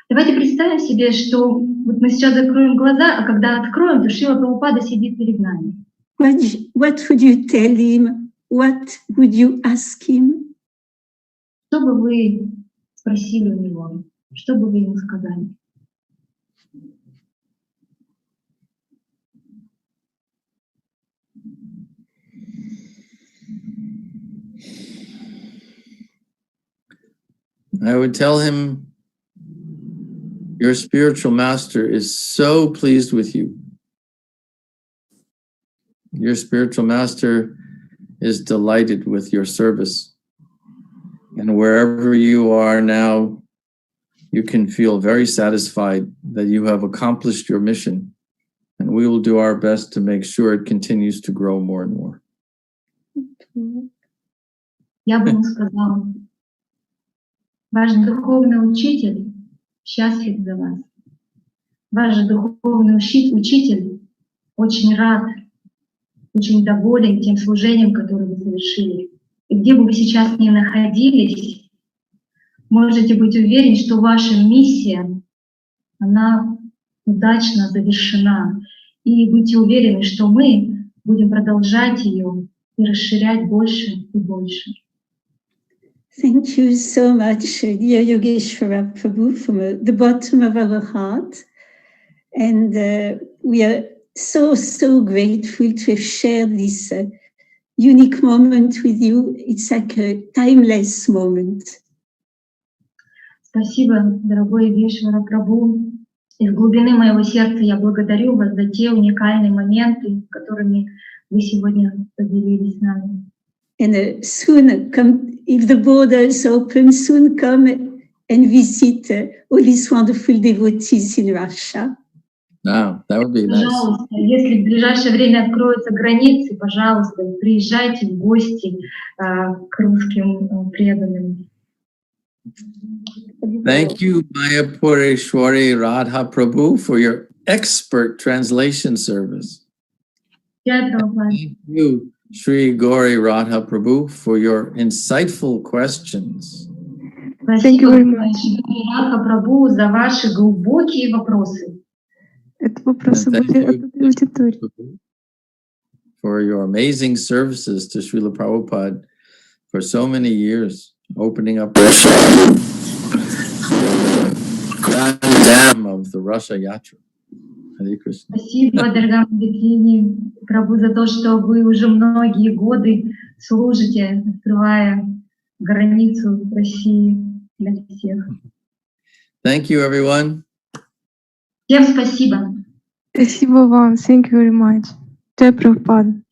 Давайте представим себе, что вот мы сейчас закроем глаза, а когда откроем, то Шрила Прабхупада сидит перед нами. What would you tell him? What would you ask him? Что бы вы спросили у него? Что бы вы ему сказали? I would tell him, your spiritual master is so pleased with you. Your spiritual master is delighted with your service. And wherever you are now, you can feel very satisfied that you have accomplished your mission. And we will do our best to make sure it continues to grow more and more. Я бы ему сказала, ваш духовный учитель счастлив за вас. Ваш духовный учитель очень рад, очень доволен тем служением, которое вы совершили. И где бы вы сейчас ни находились, можете быть уверены, что ваша миссия, она удачно завершена. И будьте уверены, что мы будем продолжать ее и расширять больше и больше. Thank you so much, dear Yogeshwara Prabhu, from the bottom of our heart. And we are so grateful to have shared this unique moment with you. It's like a timeless moment. Спасибо, дорогой Йогешвара Прабху. Из глубины моего сердца я благодарю вас за те уникальные моменты, которыми вы сегодня поделились с нами. And soon, if the borders open, soon come and visit all these wonderful devotees in Russia. Wow, that would be nice. Пожалуйста, если в ближайшее время откроются границы, пожалуйста, приезжайте в гости к русским преданным. Thank you, Mayapureshwari Radha Prabhu, for your expert translation service. Thank you, Sri Gauri Radha Prabhu, for your insightful questions. Thank you very much. Радха Прабху за ваши глубокие вопросы. Это вопросы были от аудитории. For your amazing services to Srila Prabhupada for so many years, opening up Russia, grand dam of the Russia Yatra. Hare Krishna. Спасибо, дорогая Бхактивиданты Прабху, за то, что вы уже многие годы служите, открывая границу России для всех. Thank you, everyone. Всем спасибо. Спасибо вам. Thank you very much. Jai Prabhupada.